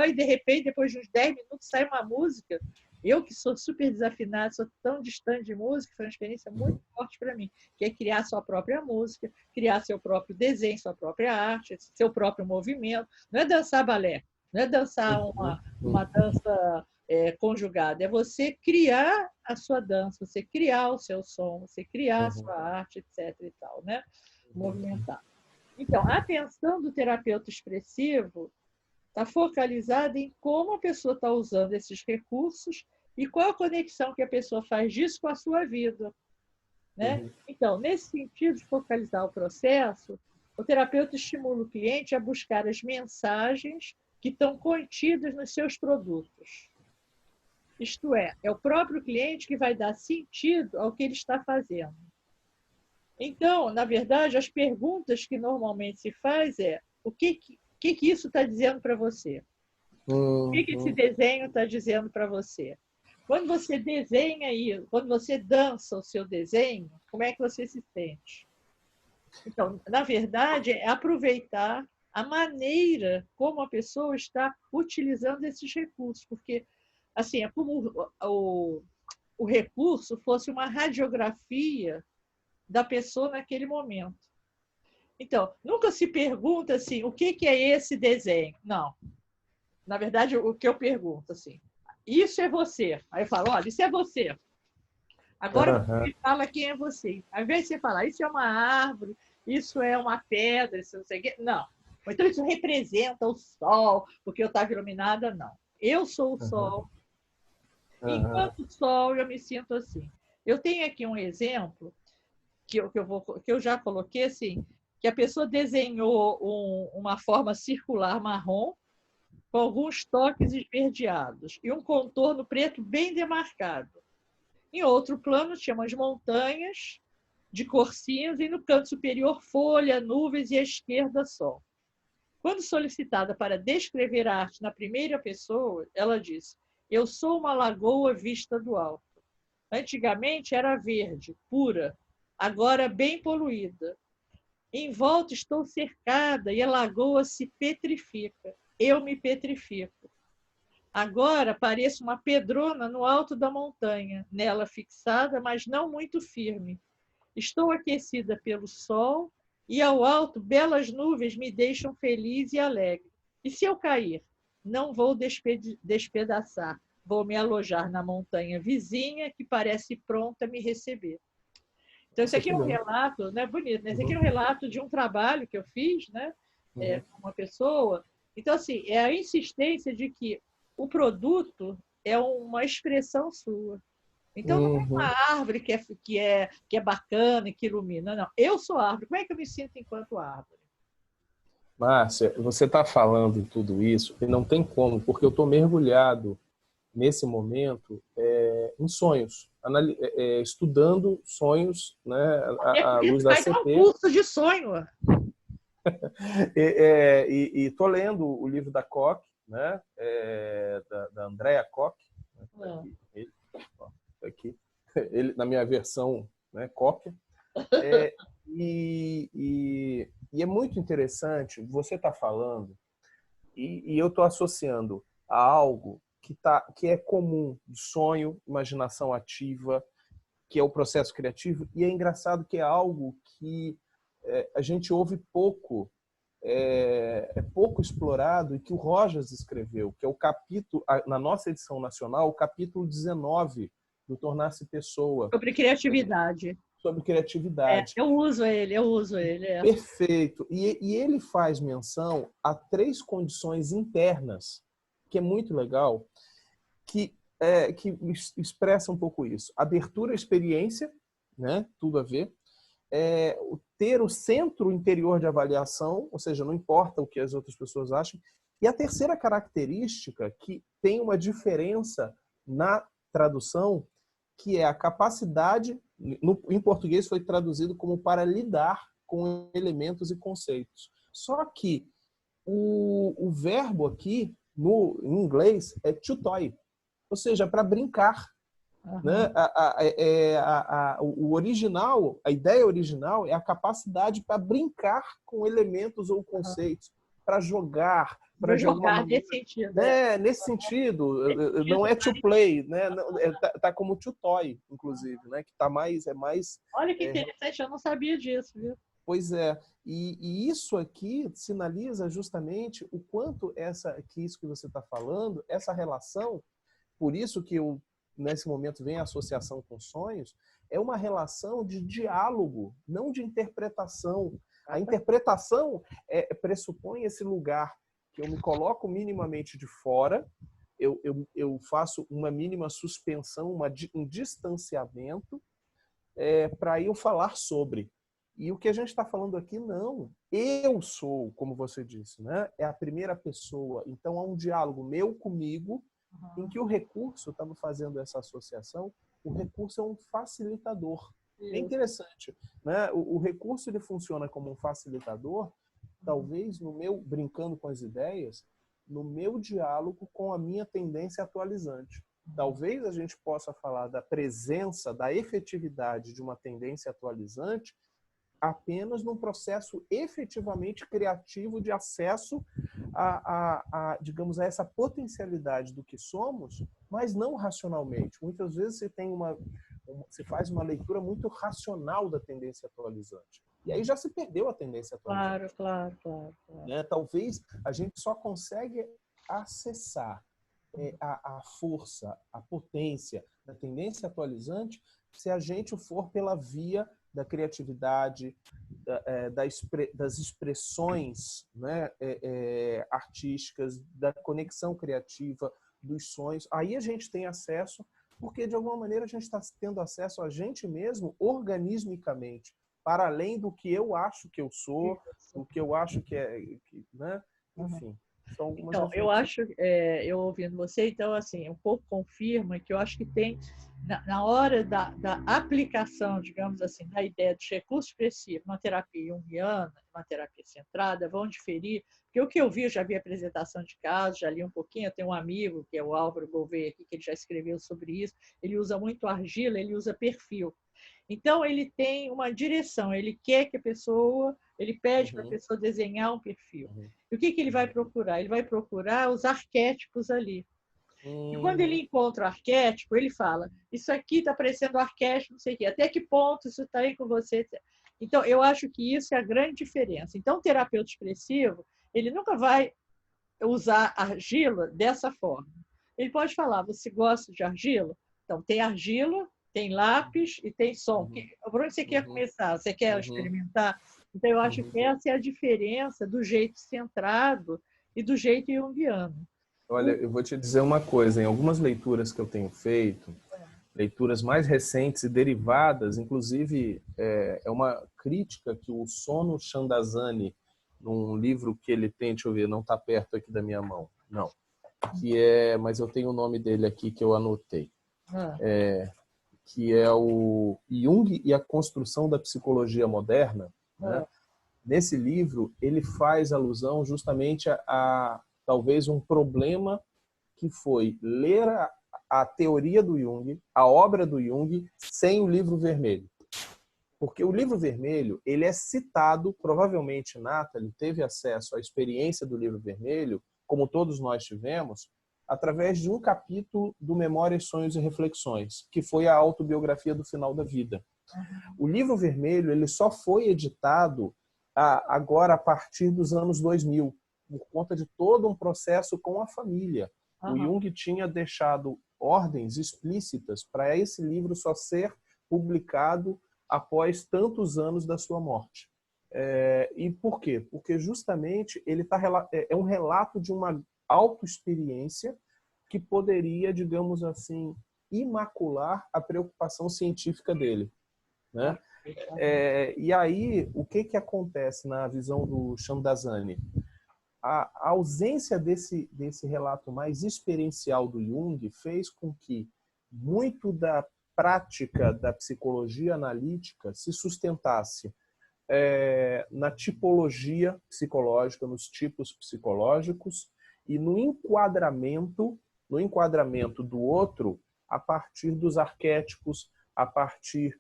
e de repente, depois de uns 10 minutos, sai uma música. Eu, que sou super desafinada, sou tão distante de música, foi uma experiência muito forte para mim, que é criar sua própria música, criar seu próprio desenho, sua própria arte, seu próprio movimento. Não é dançar balé, não é dançar uma dança conjugada, é você criar a sua dança, você criar o seu som, você criar a sua arte, etc. e tal, né? Movimentar. Então, a atenção do terapeuta expressivo está focalizada em como a pessoa está usando esses recursos e qual a conexão que a pessoa faz disso com a sua vida, né? Então, nesse sentido de focalizar o processo, o terapeuta estimula o cliente a buscar as mensagens que estão contidas nos seus produtos. Isto é o próprio cliente que vai dar sentido ao que ele está fazendo. Então, na verdade, as perguntas que normalmente se faz é o que isso está dizendo para você? O que esse desenho está dizendo para você? Quando você desenha isso, quando você dança o seu desenho, como é que você se sente? Então, na verdade, é aproveitar a maneira como a pessoa está utilizando esses recursos, porque assim, é como o recurso fosse uma radiografia da pessoa naquele momento. Então, nunca se pergunta assim, o que é esse desenho? Não. Na verdade, o que eu pergunto, assim, isso é você. Aí eu falo, olha, isso é você. Agora você fala quem é você. Ao invés de você falar, isso é uma árvore, isso é uma pedra, isso não sei o quê. Não. Ou então isso representa o sol, porque eu estava iluminada. Não. Eu sou o sol. Enquanto sol, eu me sinto assim. Eu tenho aqui um exemplo que eu já coloquei assim, que a pessoa desenhou uma forma circular marrom com alguns toques esverdeados e um contorno preto bem demarcado. Em outro plano, tinha umas montanhas de cor cinza e no canto superior, folha, nuvens e à esquerda, sol. Quando solicitada para descrever a arte na primeira pessoa, ela disse: eu sou uma lagoa vista do alto. Antigamente era verde, pura, agora bem poluída. Em volta estou cercada e a lagoa se petrifica. Eu me petrifico. Agora pareço uma pedrona no alto da montanha, nela fixada, mas não muito firme. Estou aquecida pelo sol e ao alto belas nuvens me deixam feliz e alegre. E se eu cair? Não vou despedaçar. Vou me alojar na montanha vizinha que parece pronta a me receber. Então, esse aqui é um relato, né, bonito, né? Esse aqui é um relato de um trabalho que eu fiz, né, com uma pessoa. Então, assim, é a insistência de que o produto é uma expressão sua. Então, não é uma árvore que é bacana e que ilumina, não. Eu sou árvore. Como é que eu me sinto enquanto árvore? Márcia, você está falando tudo isso e não tem como, porque eu estou mergulhado nesse momento em sonhos, estudando sonhos, né, à luz da Vai dar um CP. curso de sonho. E estou lendo o livro da Koch, né, da Andrea Koch. Né, aqui, ele, na minha versão, né, cópia. E é muito interessante, você está falando, e eu estou associando a algo que é comum, de sonho, imaginação ativa, que é o processo criativo, e é engraçado que é algo que a gente ouve pouco, é pouco explorado, e que o Rogers escreveu, que é o capítulo, na nossa edição nacional, o capítulo 19 do Tornar-se Pessoa. Sobre criatividade. Sobre criatividade. Eu uso ele. Perfeito. E ele faz menção a 3 condições internas, que é muito legal, que expressa um pouco isso. Abertura à experiência, né? Tudo a ver. Ter o centro interior de avaliação, ou seja, não importa o que as outras pessoas acham. E a terceira característica, que tem uma diferença na tradução, que é a capacidade, em português foi traduzido como para lidar com elementos e conceitos. Só que o verbo aqui, em inglês, é to toy, ou seja, para brincar. Né? O original, a ideia original é a capacidade para brincar com elementos ou conceitos, para jogar, para de alguma maneira. Nesse sentido. Nesse sentido, não é to play, né? Tá como to toy, inclusive, né? Que tá mais, Olha que interessante, eu não sabia disso, viu? Pois é, e isso aqui sinaliza justamente o quanto isso que você está falando, essa relação, por isso que nesse momento vem a associação com sonhos, é uma relação de diálogo, não de interpretação. A interpretação pressupõe esse lugar que eu me coloco minimamente de fora, eu faço uma mínima suspensão, um distanciamento, para eu falar sobre. E o que a gente está falando aqui, não. Eu sou, como você disse, né? É a primeira pessoa. Então, há um diálogo meu comigo, em que o recurso, estava fazendo essa associação, o recurso é um facilitador. É interessante, né? O recurso ele funciona como um facilitador, talvez brincando com as ideias, no meu diálogo com a minha tendência atualizante. Talvez a gente possa falar da presença, da efetividade de uma tendência atualizante apenas num processo efetivamente criativo de acesso digamos, a essa potencialidade do que somos, mas não racionalmente. Muitas vezes você faz uma leitura muito racional da tendência atualizante. E aí já se perdeu a tendência atualizante. Claro. Né? Talvez a gente só consegue acessar a força, a potência da tendência atualizante se a gente for pela via da criatividade, das expressões, né, artísticas, da conexão criativa, dos sonhos. Aí a gente tem acesso, porque de alguma maneira a gente está tendo acesso a gente mesmo organismicamente, para além do que eu acho que eu sou, do que eu acho que é, né? Enfim, são algumas Então, eu reflexões. acho, eu ouvindo você, então, assim, um pouco confirma que eu acho que tem, na hora da aplicação, digamos assim, da ideia dos recursos expressivos, uma terapia junguiana, uma terapia centrada, vão diferir, porque o que eu vi, eu já vi apresentação de casos, já li um pouquinho, eu tenho um amigo, que é o Álvaro Gouveia, que ele já escreveu sobre isso, ele usa muito argila, ele usa perfil. Então, ele tem uma direção, ele quer que a pessoa, ele pede para a pessoa desenhar um perfil. E o que ele vai procurar? Ele vai procurar os arquétipos ali. E quando ele encontra o arquétipo, ele fala, isso aqui está parecendo arquétipo, não sei o quê, até que ponto isso está aí com você? Então, eu acho que isso é a grande diferença. Então, o terapeuta expressivo, ele nunca vai usar argila dessa forma. Ele pode falar, você gosta de argila? Então, tem argila, tem lápis e tem som. Por onde você quer começar? Você quer experimentar? Então, eu acho que essa é a diferença do jeito centrado e do jeito junguiano. Olha, eu vou te dizer uma coisa, em algumas leituras que eu tenho feito, leituras mais recentes e derivadas, inclusive é uma crítica que o Sono Chandazani, num livro que ele tem, deixa eu ver, não está perto aqui da minha mão, não, mas eu tenho o nome dele aqui que eu anotei, que é o Jung e a Construção da Psicologia Moderna, né? Nesse livro, ele faz alusão justamente a talvez um problema que foi ler a teoria do Jung, a obra do Jung, sem o livro vermelho. Porque o livro vermelho, ele é citado, provavelmente Nathalie teve acesso à experiência do livro vermelho, como todos nós tivemos, através de um capítulo do Memórias, Sonhos e Reflexões, que foi a autobiografia do final da vida. O livro vermelho, ele só foi editado agora a partir dos anos 2000, por conta de todo um processo com a família. O Jung tinha deixado ordens explícitas para esse livro só ser publicado após tantos anos da sua morte. E por quê? Porque justamente ele é um relato de uma autoexperiência que poderia, digamos assim, imacular a preocupação científica dele, né? E aí, o que acontece na visão do Chandazani? A ausência desse relato mais experiencial do Jung fez com que muito da prática da psicologia analítica se sustentasse na tipologia psicológica, nos tipos psicológicos e no enquadramento do outro a partir dos arquétipos, a partir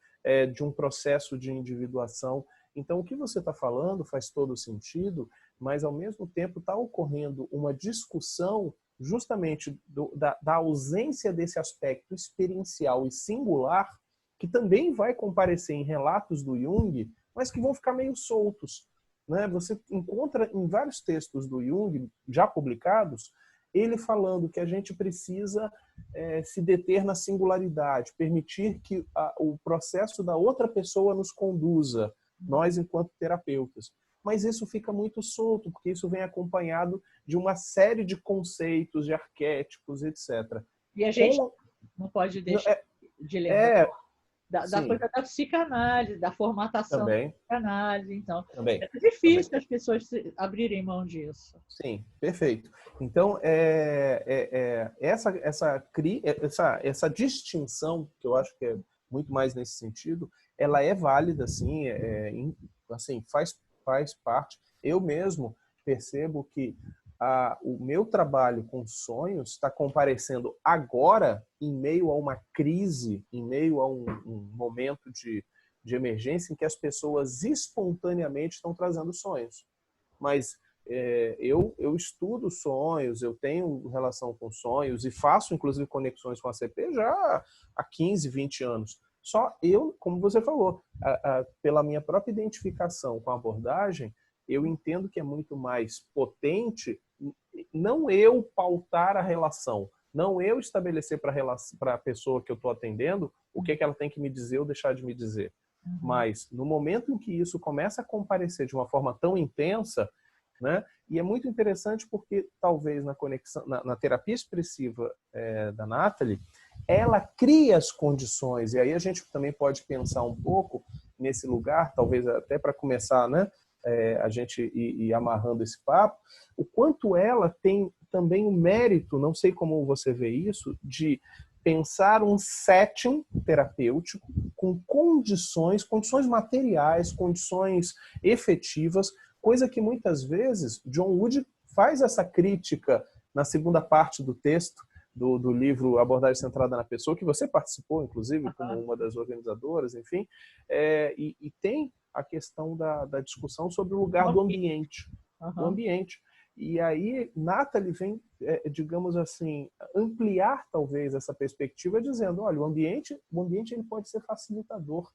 de um processo de individuação. Então, o que você está falando faz todo sentido, mas, ao mesmo tempo, está ocorrendo uma discussão justamente da ausência desse aspecto experiencial e singular, que também vai comparecer em relatos do Jung, mas que vão ficar meio soltos, né? Você encontra em vários textos do Jung, já publicados, ele falando que a gente precisa se deter na singularidade, permitir que o processo da outra pessoa nos conduza, nós enquanto terapeutas. Mas isso fica muito solto, porque isso vem acompanhado de uma série de conceitos, de arquétipos, etc. E a gente não pode deixar de lembrar da coisa da psicanálise, da formatação também, da psicanálise. Então, também, é difícil as pessoas abrirem mão disso. Sim, perfeito. Então, essa distinção, que eu acho que é muito mais nesse sentido, ela é válida, sim, assim, faz parte. Eu mesmo percebo que o meu trabalho com sonhos está comparecendo agora em meio a uma crise, em meio a um momento de emergência em que as pessoas espontaneamente estão trazendo sonhos. Mas eu estudo sonhos, eu tenho relação com sonhos e faço, inclusive, conexões com a CP já há 15, 20 anos. Só eu, como você falou, pela minha própria identificação com a abordagem, eu entendo que é muito mais potente não eu pautar a relação, não eu estabelecer para a pessoa que eu estou atendendo o que ela tem que me dizer ou deixar de me dizer. Mas no momento em que isso começa a comparecer de uma forma tão intensa, né? E é muito interessante porque talvez na conexão, na terapia expressiva da Nathalie, ela cria as condições, e aí a gente também pode pensar um pouco nesse lugar, talvez até para começar, né? A gente ir amarrando esse papo, o quanto ela tem também o mérito, não sei como você vê isso, de pensar um setting terapêutico com condições materiais, condições efetivas, coisa que muitas vezes John Wood faz essa crítica na segunda parte do texto do livro Abordagem Centrada na Pessoa, que você participou, inclusive, como uma das organizadoras, enfim, e tem a questão da discussão sobre o lugar do ambiente. O ambiente. E aí, Nathalie vem, digamos assim, ampliar talvez essa perspectiva, dizendo, olha, o ambiente ele pode ser facilitador.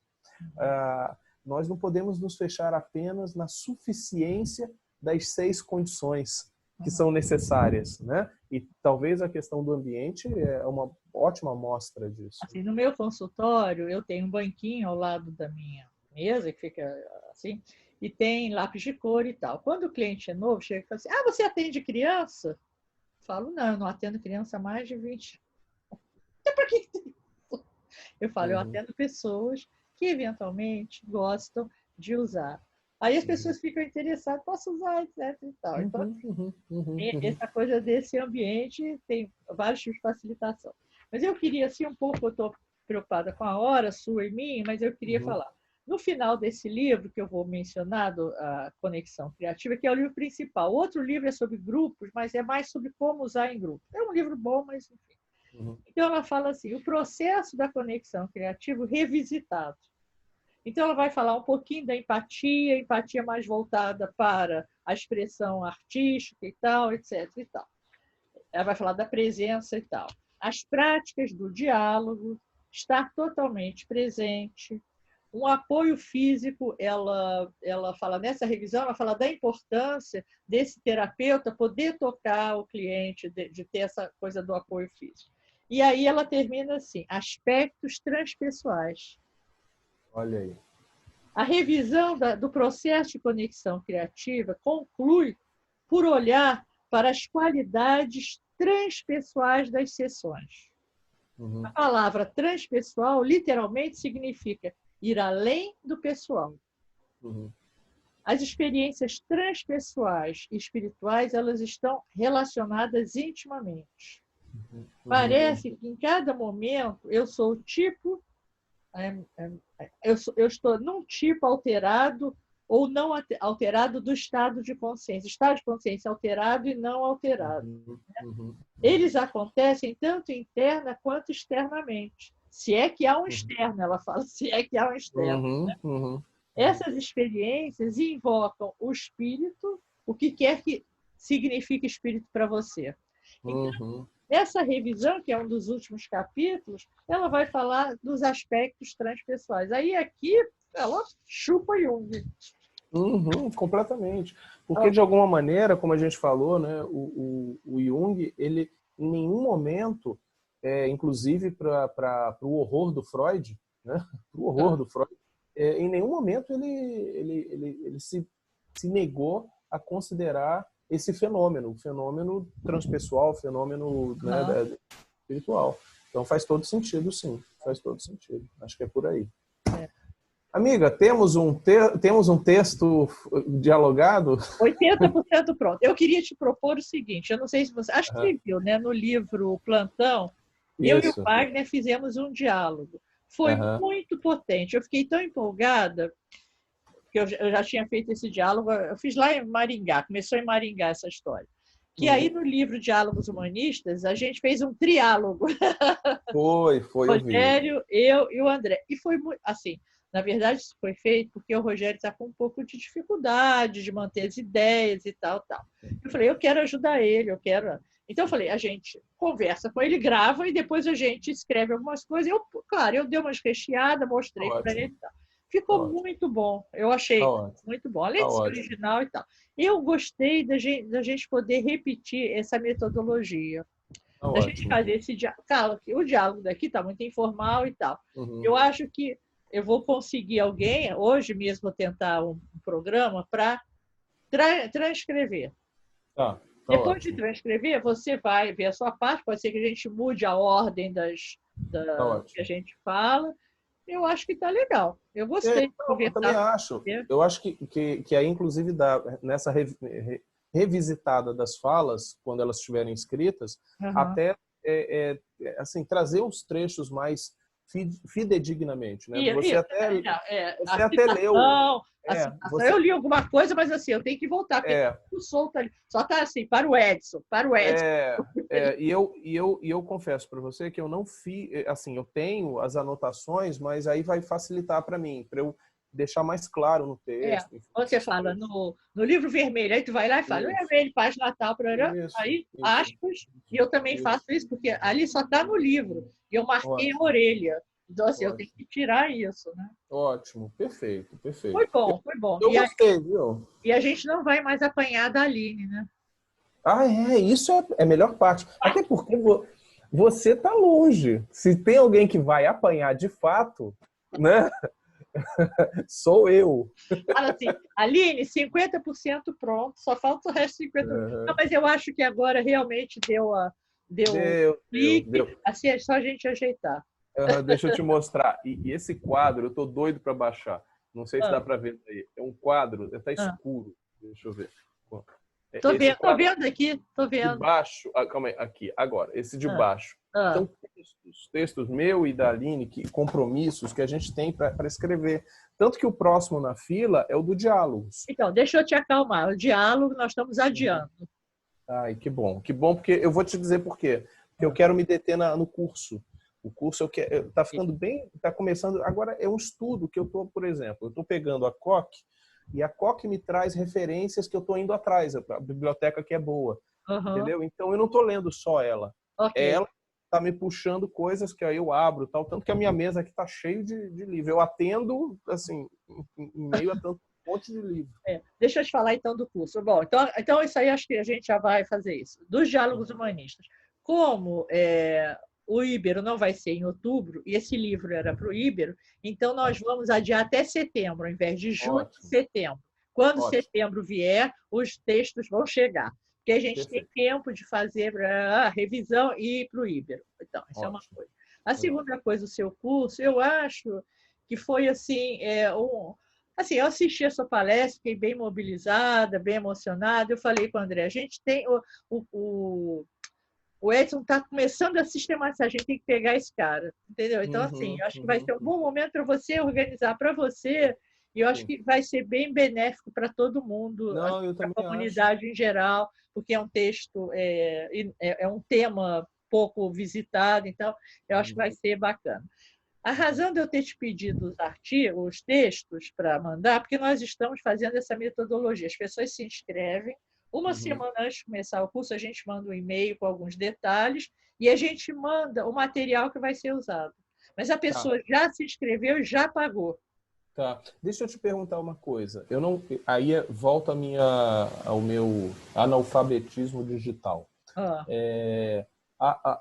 Nós não podemos nos fechar apenas na suficiência das 6 condições que são necessárias, né? E talvez a questão do ambiente é uma ótima amostra disso. Assim, no meu consultório, eu tenho um banquinho ao lado da minha mesa, que fica assim, e tem lápis de cor e tal. Quando o cliente é novo, chega e fala assim, você atende criança? Eu falo, não, eu não atendo criança há mais de 20. Então, por que tem isso? Eu falo, eu atendo pessoas que eventualmente gostam de usar. Aí as pessoas ficam interessadas, posso usar, etc. E tal. Então, essa coisa desse ambiente tem vários tipos de facilitação. Mas eu queria, assim, um pouco, eu estou preocupada com a hora sua e minha, mas eu queria falar. No final desse livro, que eu vou mencionar, a Conexão Criativa, que é o livro principal. O outro livro é sobre grupos, mas é mais sobre como usar em grupo. É um livro bom, mas enfim. Então, ela fala assim, o processo da conexão criativa revisitado. Então, ela vai falar um pouquinho da empatia mais voltada para a expressão artística e tal, etc. E tal. Ela vai falar da presença e tal. As práticas do diálogo, estar totalmente presente, um apoio físico, ela fala nessa revisão, ela fala da importância desse terapeuta poder tocar o cliente, de ter essa coisa do apoio físico. E aí ela termina assim, aspectos transpessoais. Olha aí. A revisão do processo de conexão criativa conclui por olhar para as qualidades transpessoais das sessões. A palavra transpessoal literalmente significa ir além do pessoal. As experiências transpessoais e espirituais, elas estão relacionadas intimamente. Parece que em cada momento eu sou o tipo, eu estou num tipo alterado ou não alterado do estado de consciência. Estado de consciência alterado e não alterado. Eles acontecem tanto interna quanto externamente. Se é que há um externo, ela fala, se é que há um externo. Essas experiências invocam o espírito, o que quer que signifique espírito para você. Então, essa revisão, que é um dos últimos capítulos, ela vai falar dos aspectos transpessoais. Aí aqui ela chupa Jung. Completamente. Porque, de alguma maneira, como a gente falou, né, o Jung, ele em nenhum momento, inclusive para o horror do Freud, né, pro horror do Freud, em nenhum momento ele se negou a considerar esse fenômeno, o fenômeno transpessoal, o fenômeno espiritual. Então faz todo sentido, sim. Faz todo sentido. Acho que é por aí. Amiga, temos um texto dialogado? 80% pronto. Eu queria te propor o seguinte, eu não sei se você... Acho que viu, né? No livro Plantão, eu e o Wagner fizemos um diálogo. Foi muito potente. Eu fiquei tão empolgada, porque eu já tinha feito esse diálogo, eu fiz lá em Maringá, começou em Maringá essa história. Que aí no livro Diálogos Humanistas, a gente fez um triálogo. Foi, Rogério, eu e o André. E foi muito, assim, na verdade, isso foi feito porque o Rogério está com um pouco de dificuldade de manter as ideias e tal. Eu falei, eu quero ajudar ele, eu quero... Então, eu falei, a gente conversa com ele, grava e depois a gente escreve algumas coisas. Claro, eu dei umas recheadas, mostrei para ele e tal. Ficou muito bom, eu achei muito bom, além de ser original e tal. Eu gostei da gente poder repetir essa metodologia. Da gente fazer esse diálogo. Claro, o diálogo daqui está muito informal e tal. Eu acho que eu vou conseguir alguém, hoje mesmo vou tentar um programa para transcrever. Tá Depois de ótimo. transcrever, você vai ver a sua parte, pode ser que a gente mude a ordem Tá que a ótimo. gente fala. Eu acho que está legal. Eu gostei de Não, eu também conversar com acho. você. Eu acho que aí, inclusive, nessa revisitada das falas, quando elas estiverem escritas, Uhum. até assim, trazer os trechos mais fidedignamente, né? A Você até leu, a citação. Eu você li alguma coisa, mas assim, eu tenho que voltar, porque está é, tudo solto ali. Só está assim, para o Edson, para o Edson. e eu confesso para você que eu não fiz, assim, eu tenho as anotações, mas aí vai facilitar para mim, para eu deixar mais claro no texto, enfim, Você essas fala coisas. no livro vermelho, aí tu vai lá e fala, Isso, vermelho, página tal, isso, aí isso, aspas, e eu também faço isso. isso, porque ali só está no livro, e eu marquei a Ótimo, orelha. Então, assim, eu tenho ótimo, que tirar isso, né? ótimo, perfeito, Foi perfeito. bom, foi bom. Eu gostei, viu? E a gente não vai mais apanhar da Aline, né? Ah, isso é a melhor parte. Até porque você tá longe. Se tem alguém que vai apanhar de fato, né? Sou eu. Fala assim, Aline, 50% pronto, só falta o resto 50%. Não, Uhum. mas eu acho que agora realmente deu o Deu. clique, assim é só a gente ajeitar. Uhum, deixa eu te mostrar. E esse quadro, eu tô doido para baixar. Não sei se Ah, dá para ver aí. É um quadro, tá ah. escuro. Deixa eu ver. Esse Tô quadro vendo aqui, tô de vendo. baixo, calma aí, aqui, agora, esse de Ah, baixo. ah. São textos meu e da Aline, compromissos que a gente tem para escrever. Tanto que o próximo na fila é o do diálogos. Então, deixa eu te acalmar. O diálogo nós estamos Uhum. adiando. Ai, que bom. Que bom, porque eu vou te dizer por quê. Porque eu Ah, quero me deter no curso. O curso tá ficando bem, tá começando. Agora é um estudo que eu tô, por exemplo, eu tô pegando a COC e a COC me traz referências que eu tô indo atrás, a biblioteca que é boa, uhum, entendeu? Então eu não tô lendo só ela. É ok. ela que tá me puxando coisas que aí eu abro, tal, tanto que a minha mesa aqui tá cheio de livro. Eu atendo assim em meio a tanto monte de livro. Deixa eu te falar então do curso. Bom, então isso aí acho que a gente já vai fazer isso. Dos diálogos Uhum. humanistas. Como o Íbero não vai ser em outubro, e esse livro era para o Íbero, então nós vamos adiar até setembro, ao invés de junho, Ótimo, setembro. Quando ótimo, setembro vier, os textos vão chegar. Porque a gente tem perfeito, tempo de fazer a revisão e ir para o Íbero. Então, isso é uma ótimo. coisa. A Legal. segunda coisa do seu curso, eu acho que foi assim, assim, eu assisti a sua palestra, fiquei bem mobilizada, bem emocionada. Eu falei com o André, a gente tem o Edson está começando a sistematizar, a gente tem que pegar esse cara, entendeu? Então, assim, Uhum, eu acho que vai uhum, ser um bom momento para você organizar para você, e eu acho sim. que vai ser bem benéfico para todo mundo, Não, eu para a também acho. comunidade em geral, porque é um texto, é um tema pouco visitado, então eu acho que vai Uhum, ser bacana. A uhum, razão de eu ter te pedido os artigos, os textos para mandar, porque nós estamos fazendo essa metodologia. As pessoas se inscrevem, uma uhum. semana antes de começar o curso, a gente manda um e-mail com alguns detalhes e a gente manda o material que vai ser usado. Mas a Tá, pessoa já se inscreveu e já pagou. tá. Deixa eu te perguntar uma coisa. Eu não, aí volta ao meu analfabetismo digital. Ah, É,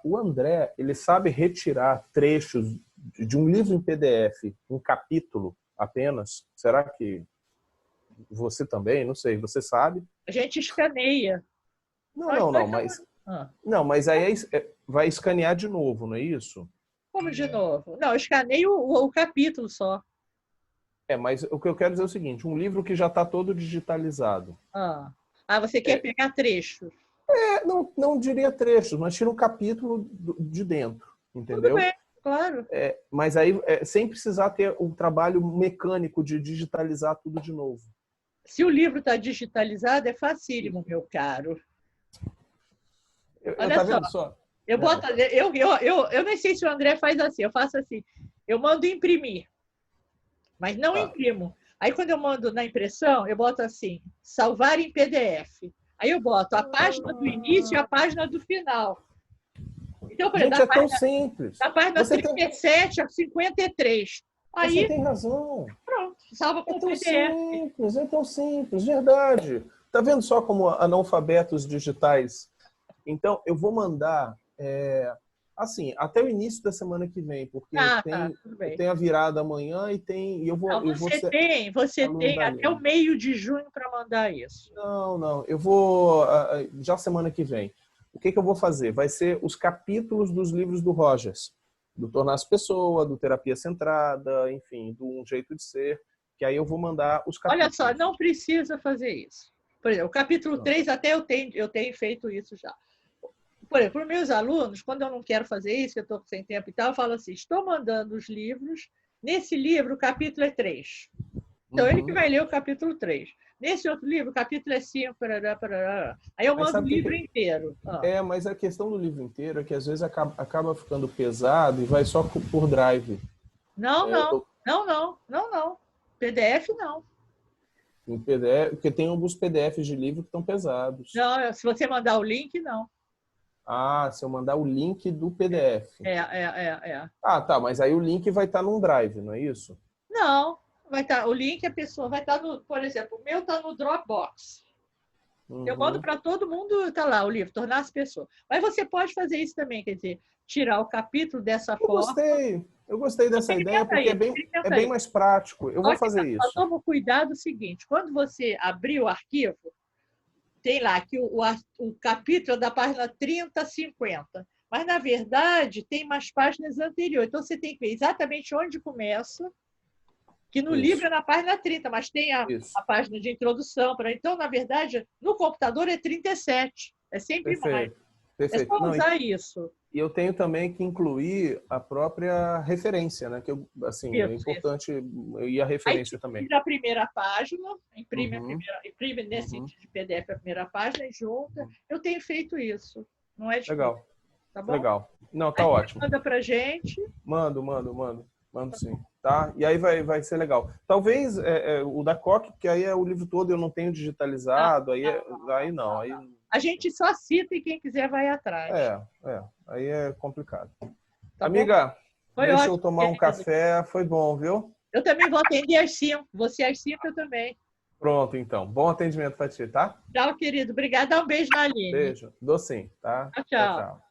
o André, ele sabe retirar trechos de um livro em PDF, um capítulo apenas? Será que você também? Não sei. Você sabe? a gente escaneia. Não, Nós, não, não. nós Mas estamos... Ah, não, mas aí vai escanear de novo, não é isso? como de novo? Não, eu escaneio o capítulo só. Mas o que eu quero dizer é o seguinte: um livro que já está todo digitalizado. Você quer pegar trechos? Não, não diria trechos, mas tira um capítulo de dentro, Tudo entendeu? bem, claro. Mas aí, sem precisar ter o trabalho mecânico de digitalizar tudo de novo. Se o livro está digitalizado, é facílimo, meu caro. Olha Tá só, vendo só? eu boto, eu nem sei se o André faz assim, eu faço assim, eu mando imprimir, mas não Tá. imprimo. Aí quando eu mando na impressão, eu boto assim, salvar em PDF. Aí eu boto a página do início e a página do final. Então, por exemplo, Gente, é tão simples. da página Você tem, 37 a 53. você Aí, tem razão. pronto, salva É como tão PDF. simples, é tão simples, verdade. Tá vendo só como analfabetos digitais? Então, eu vou mandar Assim, até o início da semana que vem, porque Tá, tudo eu bem. tenho a virada amanhã e eu vou, Não, eu vou ser você aluno tem da até o Aline. meio de junho para mandar isso. Não, eu vou já semana que vem. O que eu vou fazer? Vai ser os capítulos dos livros do Rogers, do Tornar-se Pessoa, do Terapia Centrada, enfim, do Um Jeito de Ser, que aí eu vou mandar os Olha só, capítulos. não precisa fazer isso. Por exemplo, o capítulo 3 até eu tenho feito isso já. Por exemplo, para os meus alunos, quando eu não quero fazer isso, que eu estou sem tempo e tal, eu falo assim, estou mandando os livros, nesse livro o capítulo é 3. Então, ele que vai ler o capítulo 3. Nesse outro livro, o capítulo é 5. Parará, parará. Aí eu Mas mando o sabe o livro que inteiro. mas a questão do livro inteiro é que às vezes acaba ficando pesado e vai só por drive. Não, Eu não, tô não, não, não, não. PDF, não. em PDF, porque tem alguns PDFs de livro que estão pesados. Não, se você mandar o link, não. Ah, se eu mandar o link do PDF. É. Ah, tá, mas aí o link vai estar num drive, não é isso? Não, vai estar, o link a pessoa vai estar no, por exemplo, o meu está no Dropbox. Eu mando Uhum. para todo mundo, está lá o livro, Tornar-se Pessoa. Mas você pode fazer isso também, quer dizer, tirar o capítulo dessa forma. Eu gostei dessa ideia porque é Experimenta bem isso. mais prático. Eu vou Só que fazer só isso. toma cuidado o seguinte, quando você abrir o arquivo, tem lá que o capítulo é da página 30 a 50. Mas, na verdade, tem mais páginas anteriores. Então, você tem que ver exatamente onde começa, que no livro é Isso, na página 30, mas tem isso. a página de introdução. Então, na verdade, no computador é 37. É sempre mais. Perfeito, É perfeito. só Não, usar isso. e eu tenho também que incluir a própria referência, né? Que assim, é Isso. importante e a Aí referência também. tira a primeira página, Uhum, imprime nesse uhum. de PDF a primeira página e junta. Eu tenho feito isso. Não é difícil, Legal, tá bom? legal. Não, Aí tá você ótimo. manda pra gente. Mando sim, tá? E aí vai ser legal. Talvez o da Coque, porque aí é o livro todo eu não tenho Não, digitalizado, aí não, aí a gente só cita e quem quiser vai atrás. é, aí é complicado. Tá bom? Amiga, Foi deixa eu ótimo, tomar um querido. café, foi bom, viu? Eu também vou atender às 5. Você às 5 eu também. Pronto, então. Bom atendimento para ti, tá? Tchau, querido. Obrigada. Dá um beijo na Aline. Beijo. Dou sim, tá? Tchau, Tchau, tchau. tchau.